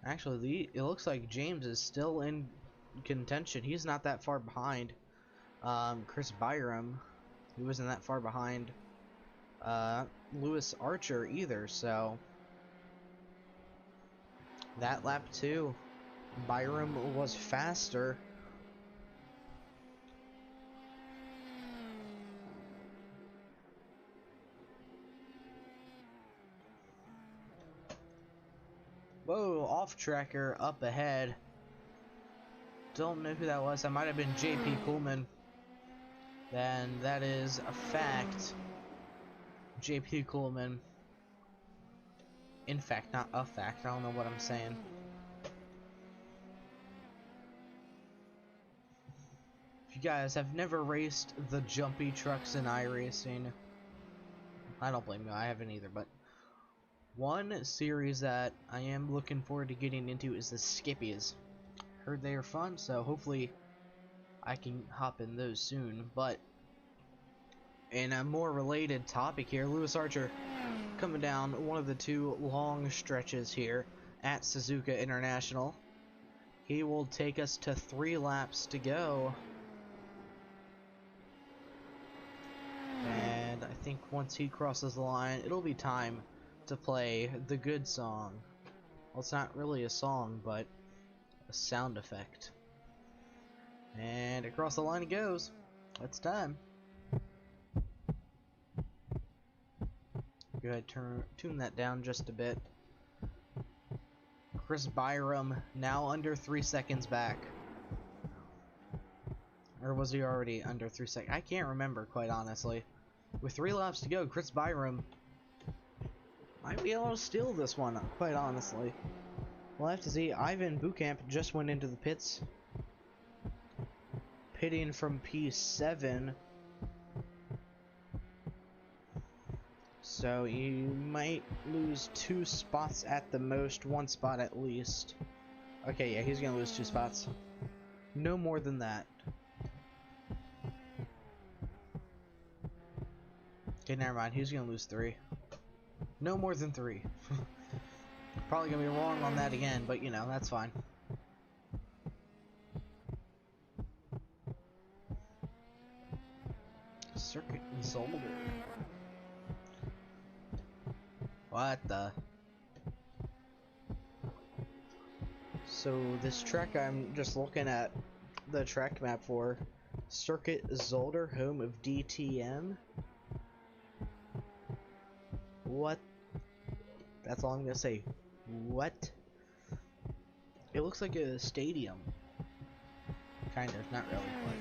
S1: Actually, it looks like James is still in contention. He's not that far behind Chris Byram. He wasn't that far behind Lewis Archer either, so that lap too, Byram was faster. off-tracker up ahead. Don't know who that was. That might have been JP Coolman. Then that is a fact. JP Coolman. In fact, not a fact. I don't know what I'm saying. If you guys have never raced the jumpy trucks in iRacing, I don't blame you, I haven't either, but one series that I am looking forward to getting into is the Skippies. Heard they are fun, so hopefully I can hop in those soon. But in a more related topic here, Lewis Archer coming down one of the two long stretches here at Suzuka International. He will take us to 3 laps to go. And I think once he crosses the line, it'll be time to play the good song. Well, it's not really a song, but a sound effect. And across the line it goes. It's time. Go ahead, tune that down just a bit. Chris Byram now under 3 seconds back. Or was he already under 3 seconds? I can't remember, quite honestly. With 3 laps to go, Chris Byram might be able to steal this one, quite honestly. We'll have to see. Ivan Bootcamp just went into the pits. Pitting from P7. So you might lose 2 spots at the most, 1 spot at least. Okay, yeah, he's gonna lose 2 spots. No more than that. Okay, never mind. He's gonna lose 3. No more than 3. Probably gonna be wrong on that again, but you know, that's fine. Circuit Zolder. What the? So this track, I'm just looking at the track map for Circuit Zolder, home of DTM. What? That's all I'm gonna say. What? It looks like a stadium. Kind of, not really, but.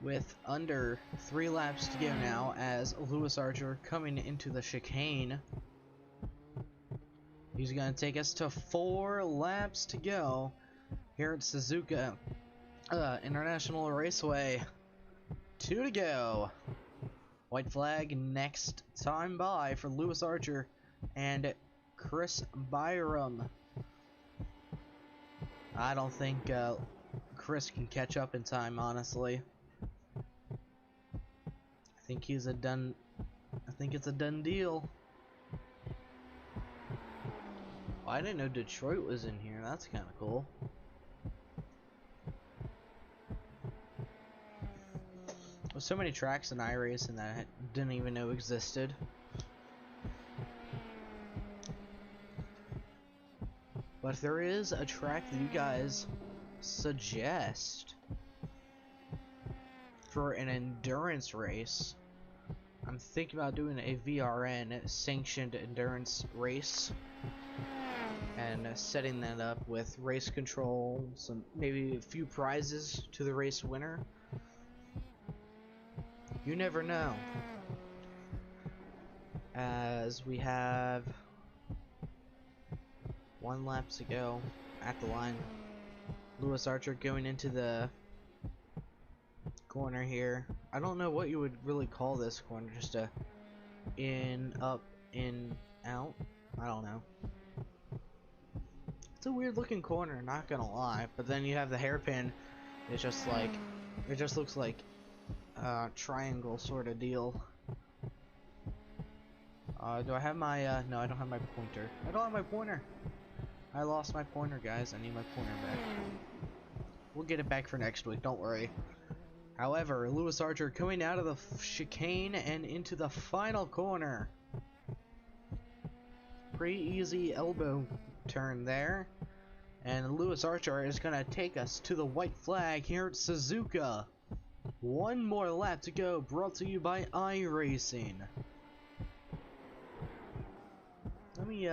S1: With under 3 laps to go now, as Lewis Archer coming into the chicane. He's gonna take us to 4 laps to go here at Suzuka International Raceway. 2 to go. White flag next time by for Lewis Archer and Chris Byram. I don't think Chris can catch up in time, honestly. I think it's a done deal. Well, I didn't know Detroit was in here. That's kind of cool. There's so many tracks in iRacing that I didn't even know existed. But if there is a track that you guys suggest for an endurance race, I'm thinking about doing a VRN sanctioned endurance race and setting that up with race control, some maybe a few prizes to the race winner. You never know. As we have 1 lap to go at the line. Lewis Archer going into the corner here. I don't know what you would really call this corner, just a in, up, in, out. I don't know. It's a weird looking corner, not gonna lie. But then you have the hairpin. It's just like, it just looks like a triangle sort of deal. Do I have my, no, I don't have my pointer. I don't have my pointer. I lost my pointer, guys. I need my pointer back. We'll get it back for next week, don't worry. However, Lewis Archer coming out of the chicane and into the final corner. Pretty easy elbow turn there. And Lewis Archer is going to take us to the white flag here at Suzuka. One more lap to go, brought to you by iRacing. Let me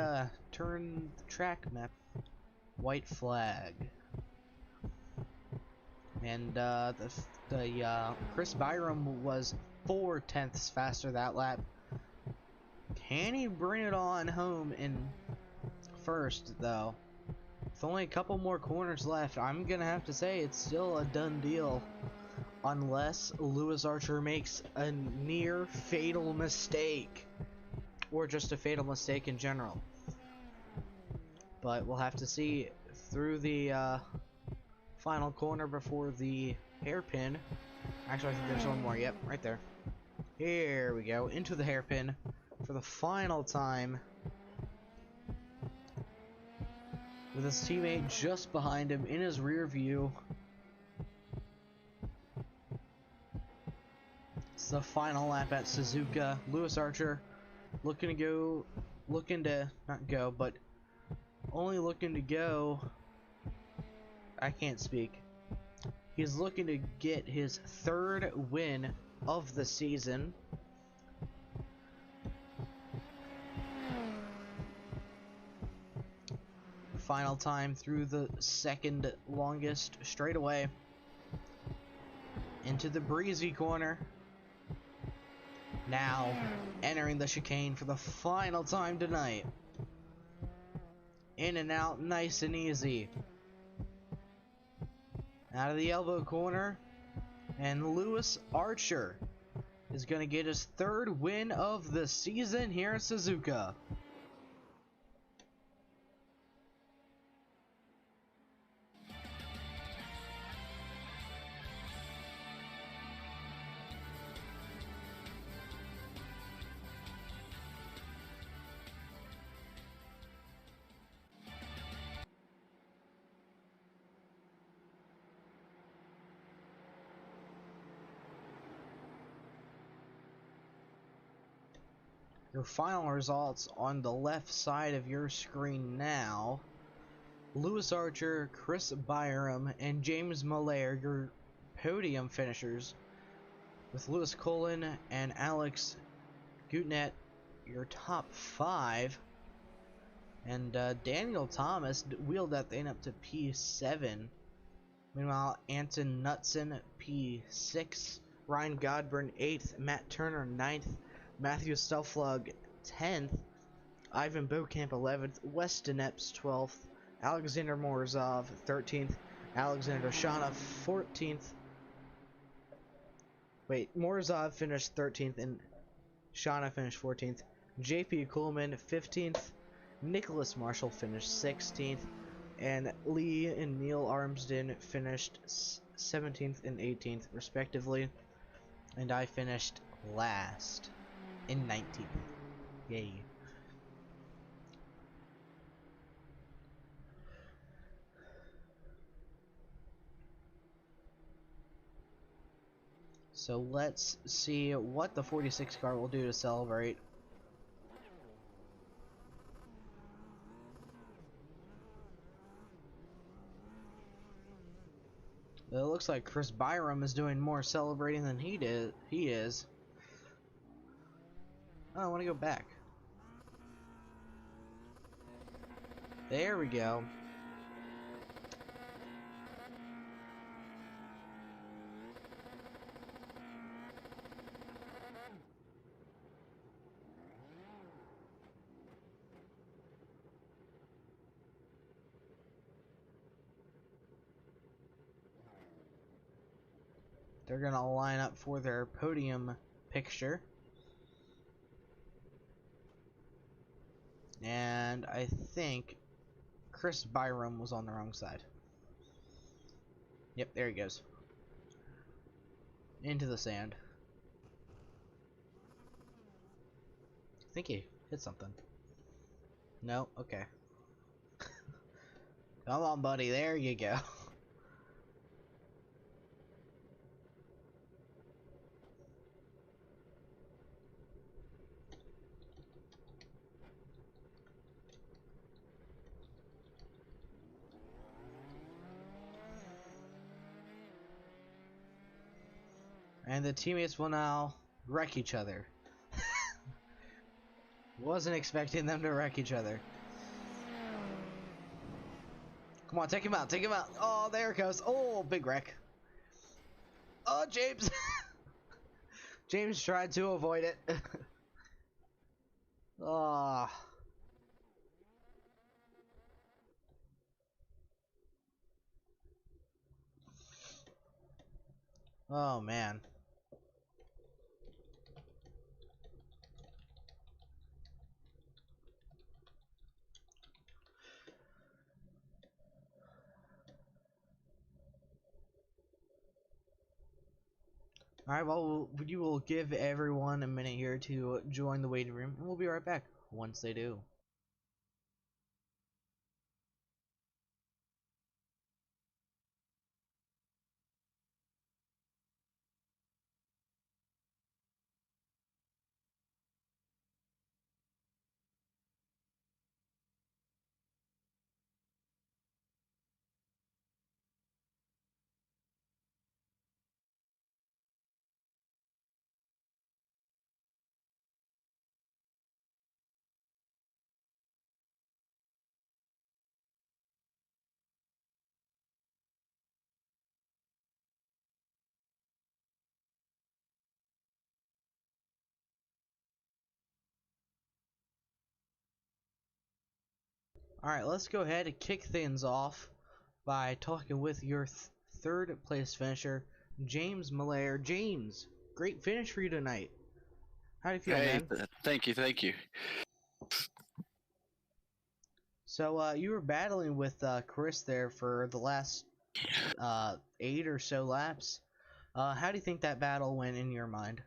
S1: turn the track map. White flag. And Chris Byram was 4/10ths faster that lap. Can he bring it on home in first though? With only a couple more corners left, I'm gonna have to say it's still a done deal. Unless Lewis Archer makes a near fatal mistake. Or just a fatal mistake in general. But we'll have to see through the final corner before the hairpin. Actually, I think there's one more. Yep, right there. Here we go. Into the hairpin for the final time. With his teammate just behind him in his rear view. It's the final lap at Suzuka. Lewis Archer looking to go. I can't speak. He's looking to get his third win of the season. Final time through the second longest straightaway. Into the breezy corner. Now entering the chicane for the final time tonight. In and out, nice and easy. Out of the elbow corner. And Lewis Archer is going to get his third win of the season here at Suzuka. Your final results on the left side of your screen now. Lewis Archer, Chris Byram, and James Millay are your podium finishers, with Lewis Cullen and Alex Gutnet your top 5. And Daniel Thomas wheeled that thing up to P7. Meanwhile, Anton Knutson P6, Ryan Godburn 8th, Matt Turner 9th, Matthew Stelflug 10th, Ivan Bokamp 11th, Weston Epps 12th, Alexander Morozov 13th, Alexander Shana 14th. Wait, Morozov finished 13th and Shana finished 14th. JP Coolman 15th, Nicholas Marshall finished 16th, and Lee and Neil Armsden finished 17th and 18th respectively, and I finished last in 19th. Yay. So let's see what the 46 car will do to celebrate. It looks like Chris Byram is doing more celebrating than he is. Oh, I want to go back. There we go. They're going to line up for their podium picture. And I think Chris Byram was on the wrong side. Yep, there he goes. Into the sand. I think he hit something. No? Okay. Come on, buddy. There you go. And the teammates will now wreck each other. Wasn't expecting them to wreck each other. Come on, take him out, take him out. Oh, there it goes. Oh, big wreck. Oh, James. James tried to avoid it. Ah. Oh man. Alright, well, you will give everyone a minute here to join the waiting room, and we'll be right back once they do. Alright, let's go ahead and kick things off by talking with your third place finisher, James Malaire. James, great finish for you tonight. How do you feel,
S4: Hey,
S1: man?
S4: thank you, thank you.
S1: So, you were battling with Chris there for the last 8 or so laps. How do you think that battle went in your mind?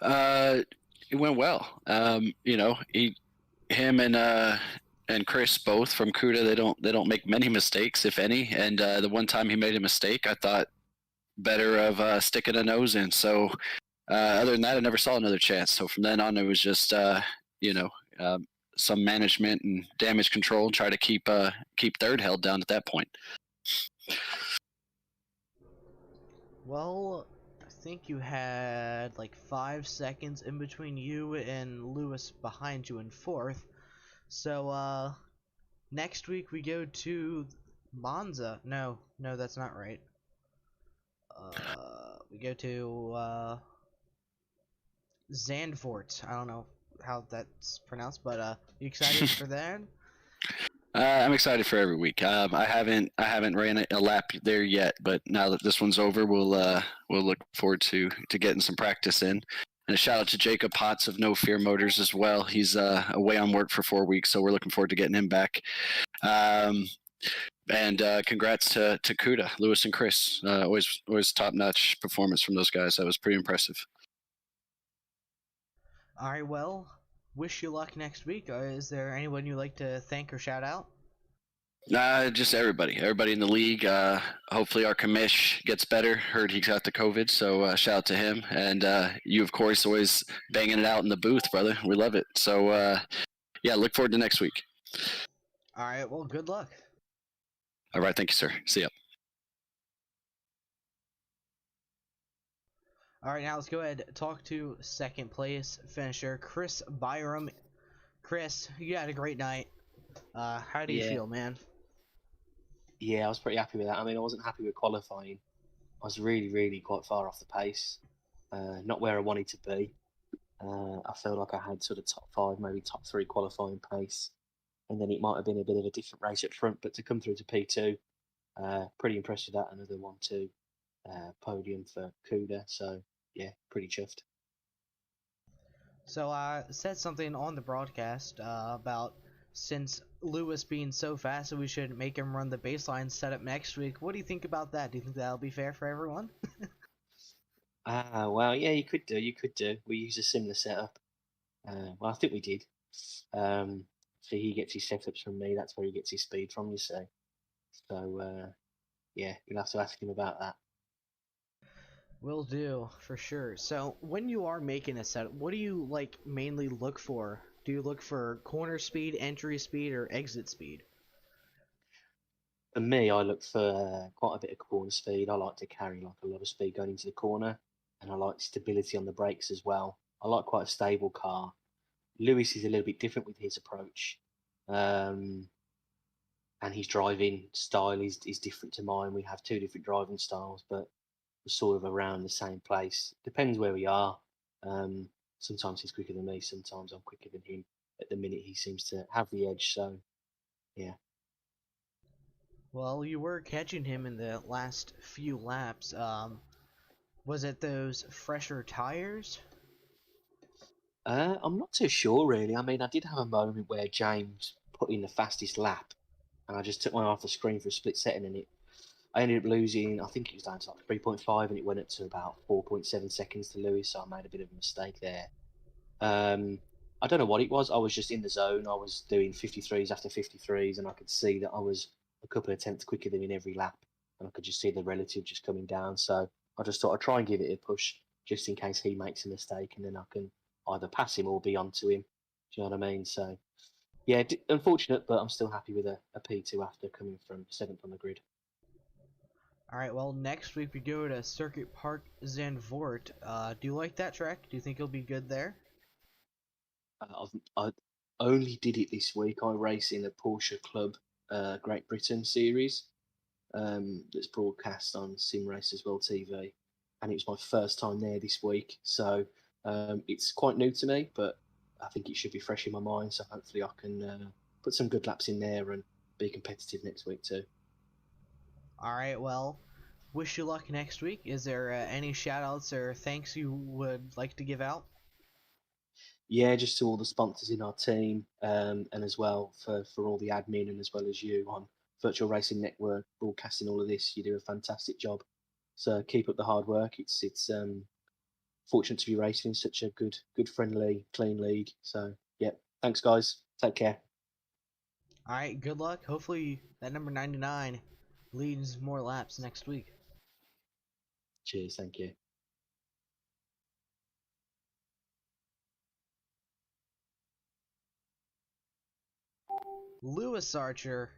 S4: It went well. Him and Chris both from CUDA. They don't make many mistakes, if any. And the one time he made a mistake, I thought better of sticking a nose in. So other than that, I never saw another chance. So from then on, it was just some management and damage control, and try to keep third held down at that point.
S1: Well, I think you had like 5 seconds in between you and Lewis behind you in fourth. So, next week we go to Monza. No, that's not right. We go to Zandvoort. I don't know how that's pronounced, but you excited for that?
S4: I'm excited for every week. I haven't ran a lap there yet, but now that this one's over, we'll look forward to getting some practice in. And a shout out to Jacob Potts of No Fear Motors as well. He's away on work for 4 weeks, so we're looking forward to getting him back. And congrats to CUDA, Lewis and Chris. Always top notch performance from those guys. That was pretty impressive.
S1: Alright, well, wish you luck next week. Is there anyone you'd like to thank or shout out?
S4: Just everybody in the league. Hopefully our commish gets better. Heard he got the COVID, so shout out to him. And you, of course, always banging it out in the booth, brother. We love it. So yeah, look forward to next week.
S1: Alright, well, good luck.
S4: All right, thank you, sir. See ya.
S1: Alright, now let's go ahead and talk to second place finisher, Chris Byram. Chris, you had a great night. How do you feel, man?
S5: Yeah, I was pretty happy with that. I mean, I wasn't happy with qualifying. I was really quite far off the pace. Not where I wanted to be. I felt like I had sort of top 5, maybe top 3 qualifying pace. And then it might have been a bit of a different race up front, but to come through to P2, pretty impressed with that. Another 1-2 podium for CUDA. So, yeah, pretty chuffed.
S1: So I said something on the broadcast about since Lewis being so fast, that we should make him run the baseline setup next week. What do you think about that? Do you think that'll be fair for everyone?
S5: Well, yeah, you could do. We use a similar setup. Well, I think we did. So he gets his setups from me. That's where he gets his speed from, you see. So, yeah, you'll have to ask him about that.
S1: Will do, for sure. So when you are making a setup, what do you like mainly look for? Do you look for corner speed, entry speed, or exit speed?
S5: For me, I look for quite a bit of corner speed. I like to carry like a lot of speed going into the corner, and I like stability on the brakes as well. I like quite a stable car. Lewis is a little bit different with his approach, um, and his driving style is different to mine. We have two different driving styles, but we're sort of around the same place. Depends where we are. Um, Sometimes he's quicker than me. Sometimes I'm quicker than him. At the minute, he seems to have the edge. So yeah.
S1: Well, you were catching him in the last few laps. Was it those fresher tires?
S5: I'm not too sure, really. I mean, I did have a moment where James put in the fastest lap, and I just took my eye off the screen for a split second, and I ended up losing. I think it was down to like 3.5, and it went up to about 4.7 seconds to Lewis. So I made a bit of a mistake there. Um, I don't know what it was. I was just in the zone. I was doing 53s after 53s, and I could see that I was a couple of tenths quicker than in every lap, and I could just see the relative just coming down. So I just thought I'd try and give it a push just in case he makes a mistake, and then I can either pass him or be onto him. Do you know what I mean? So yeah, unfortunate, but I'm still happy with a P2 after coming from seventh on the grid.
S1: Alright, well, next week we go to Circuit Park Zandvoort. Do you like that track? Do you think it'll be good there?
S5: I only did it this week. I race in the Porsche Club Great Britain series that's broadcast on Sim Race as well TV, and it was my first time there this week. So it's quite new to me, but I think it should be fresh in my mind. So hopefully I can put some good laps in there and be competitive next week too.
S1: Alright, well, wish you luck next week. Is there any shoutouts or thanks you would like to give out?
S5: Yeah, just to all the sponsors in our team, and as well for all the admin and as well as you on Virtual Racing Network broadcasting all of this. You do a fantastic job. So keep up the hard work. It's fortunate to be racing in such a good friendly clean league. So yeah, thanks guys. Take care.
S1: Alright, good luck. Hopefully that number 99 leads more laps next week.
S5: Cheers. Thank you.
S1: Lewis Archer,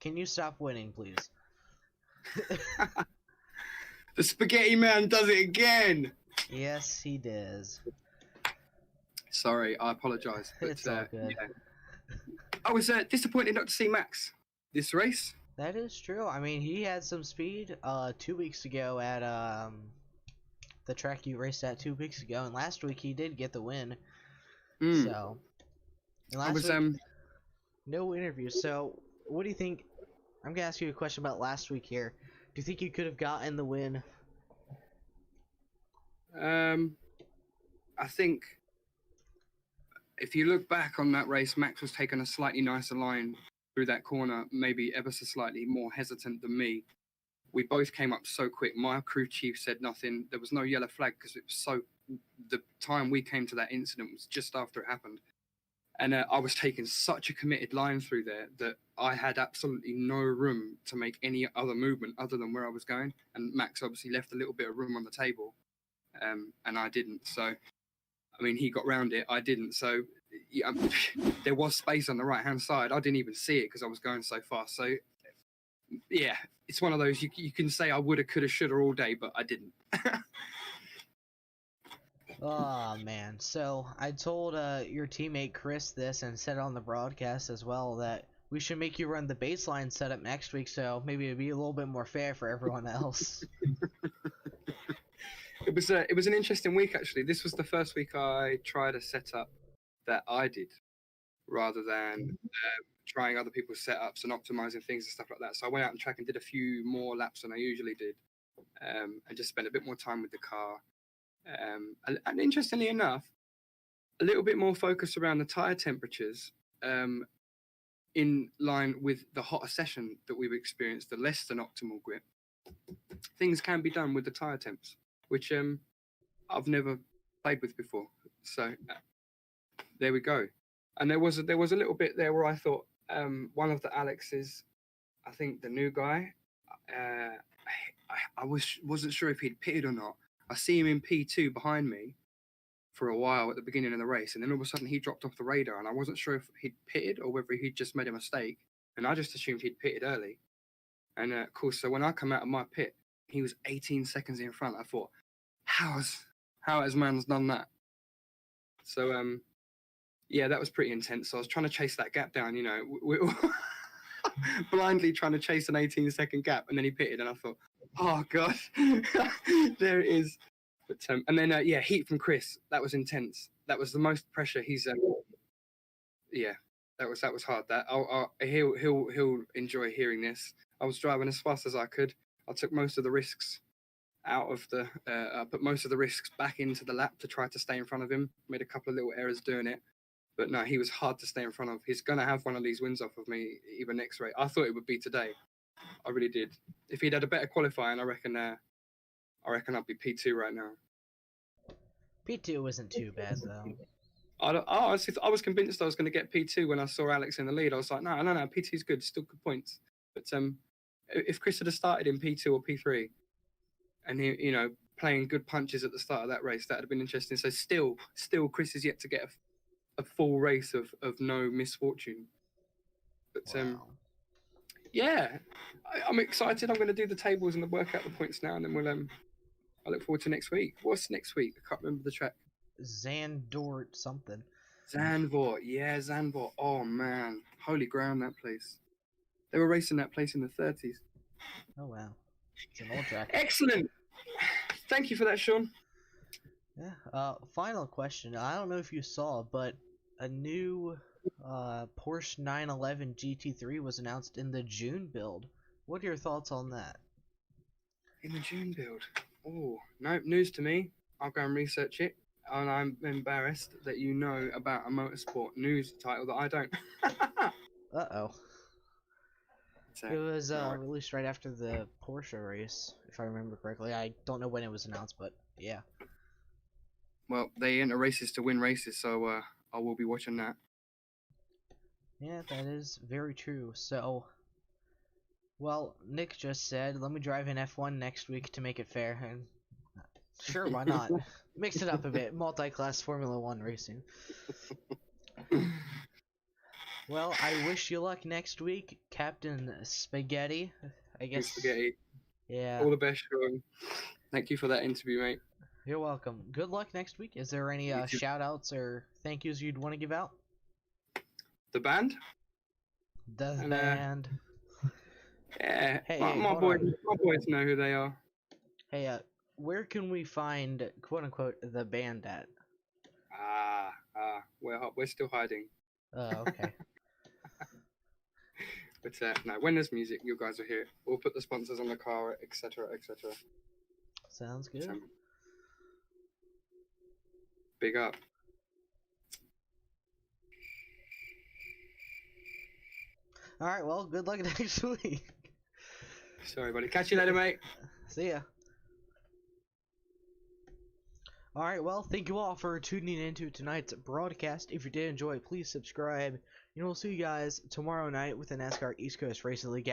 S1: can you stop winning, please?
S6: The Spaghetti Man does it again.
S1: Yes, he does.
S6: Sorry, I apologise.
S1: It's all good.
S6: Yeah. I was disappointed not to see Max this race.
S1: That is true. I mean, he had some speed 2 weeks ago at the track you raced at 2 weeks ago, and last week he did get the win. So, and last week, no interviews. So, what do you think? I'm gonna ask you a question about last week here. Do you think you could have gotten the win?
S6: I think if you look back on that race, Max was taking a slightly nicer line through that corner, maybe ever so slightly more hesitant than me. We both came up so quick. My crew chief said nothing. There was no yellow flag because it was so. The time we came to that incident was just after it happened. And I was taking such a committed line through there that I had absolutely no room to make any other movement other than where I was going. And Max obviously left a little bit of room on the table, and I didn't. So, I mean, he got round it. I didn't. So, yeah, there was space on the right-hand side. I didn't even see it because I was going so fast. So, yeah, it's one of those you can say I woulda, coulda, shoulda all day, but I didn't.
S1: Oh man, so I told your teammate Chris this and said it on the broadcast as well that we should make you run the baseline setup next week, so maybe it'd be a little bit more fair for everyone else.
S6: It was an interesting week actually. This was the first week I tried a setup that I did, rather than trying other people's setups and optimizing things and stuff like that. So I went out and track and did a few more laps than I usually did, and just spent a bit more time with the car. And interestingly enough, a little bit more focus around the tyre temperatures, in line with the hotter session that we've experienced, the less than optimal grip. Things can be done with the tyre temps, which I've never played with before. So there we go. And there was a little bit there where I thought one of the Alexes, I think the new guy, I wasn't sure if he'd pitted or not. I see him in P2 behind me for a while at the beginning of the race, and then all of a sudden he dropped off the radar, and I wasn't sure if he'd pitted or whether he'd just made a mistake, and I just assumed he'd pitted early. And of course, so when I come out of my pit, he was 18 seconds in front. I thought, how has man's done that? So yeah, that was pretty intense. So I was trying to chase that gap down, we blindly trying to chase an 18-second gap, and then he pitted, and I thought, oh god, there it is. But and then yeah, heat from Chris. That was intense. That was the most pressure he's yeah, that was hard. That he'll enjoy hearing this. I was driving as fast as I could. I took most of the risks out of the. I put most of the risks back into the lap to try to stay in front of him. Made a couple of little errors doing it, but no, he was hard to stay in front of. He's gonna have one of these wins off of me either next race. I thought it would be today. I really did. If he'd had a better qualifying, I reckon I'd be P2 right now.
S1: P2 wasn't too bad though.
S6: I was convinced I was going to get P2 when I saw Alex in the lead. I was like, no, P2's good, still good points. But if Chris had started in P2 or P3, and he, playing good punches at the start of that race, that'd have been interesting. So still, Chris is yet to get a full race of no misfortune. But
S1: Wow.
S6: yeah, I'm excited. I'm going to do the tables and work out the points now, and then we'll I look forward to next week. What's next week? I can't remember the track.
S1: Zandort something.
S6: Zandvoort, yeah, Zandvoort. Oh man, holy ground, that place. They were racing that place in the 30s.
S1: Oh wow, it's an old track.
S6: Excellent. Thank you for that, Sean.
S1: Yeah. Final question. I don't know if you saw, but a new Porsche 911 GT3 was announced in the June build. What are your thoughts on that?
S6: In the June build. Oh, no, news to me. I'll go and research it. And I'm embarrassed that you know about a motorsport news title that I don't.
S1: Uh-oh.
S6: So,
S1: It was
S6: no,
S1: released right after the Porsche race, if I remember correctly. I don't know when it was announced, but yeah.
S6: well, they enter races to win races, so I will be watching that.
S1: Yeah, that is very true. So, well, Nick just said, let me drive in F1 next week to make it fair. And sure, why not? Mix it up a bit. Multi-class Formula 1 racing. Well, I wish you luck next week, Captain Spaghetti. I guess.
S6: Spaghetti.
S1: Yeah.
S6: All the best, Sean. Thank you for that interview, mate.
S1: You're welcome. Good luck next week. Is there any
S6: You too.
S1: shout-outs or thank yous you'd want to give out?
S6: The band?
S1: The
S6: And,
S1: band.
S6: Yeah,
S1: Hey,
S6: my
S1: hold
S6: boys,
S1: on.
S6: my boys know who they are.
S1: Hey, where can we find quote-unquote the band at?
S6: We're still hiding.
S1: Okay.
S6: But no, when there's music, you guys will hear it. We'll put the sponsors on the car, etc., etc.
S1: Sounds good.
S6: Big up.
S1: Alright, well, good luck next week.
S6: Sorry, buddy. Catch you later, mate.
S1: See ya. Alright, well, thank you all for tuning into tonight's broadcast. If you did enjoy, please subscribe. And we'll see you guys tomorrow night with the NASCAR East Coast Racing League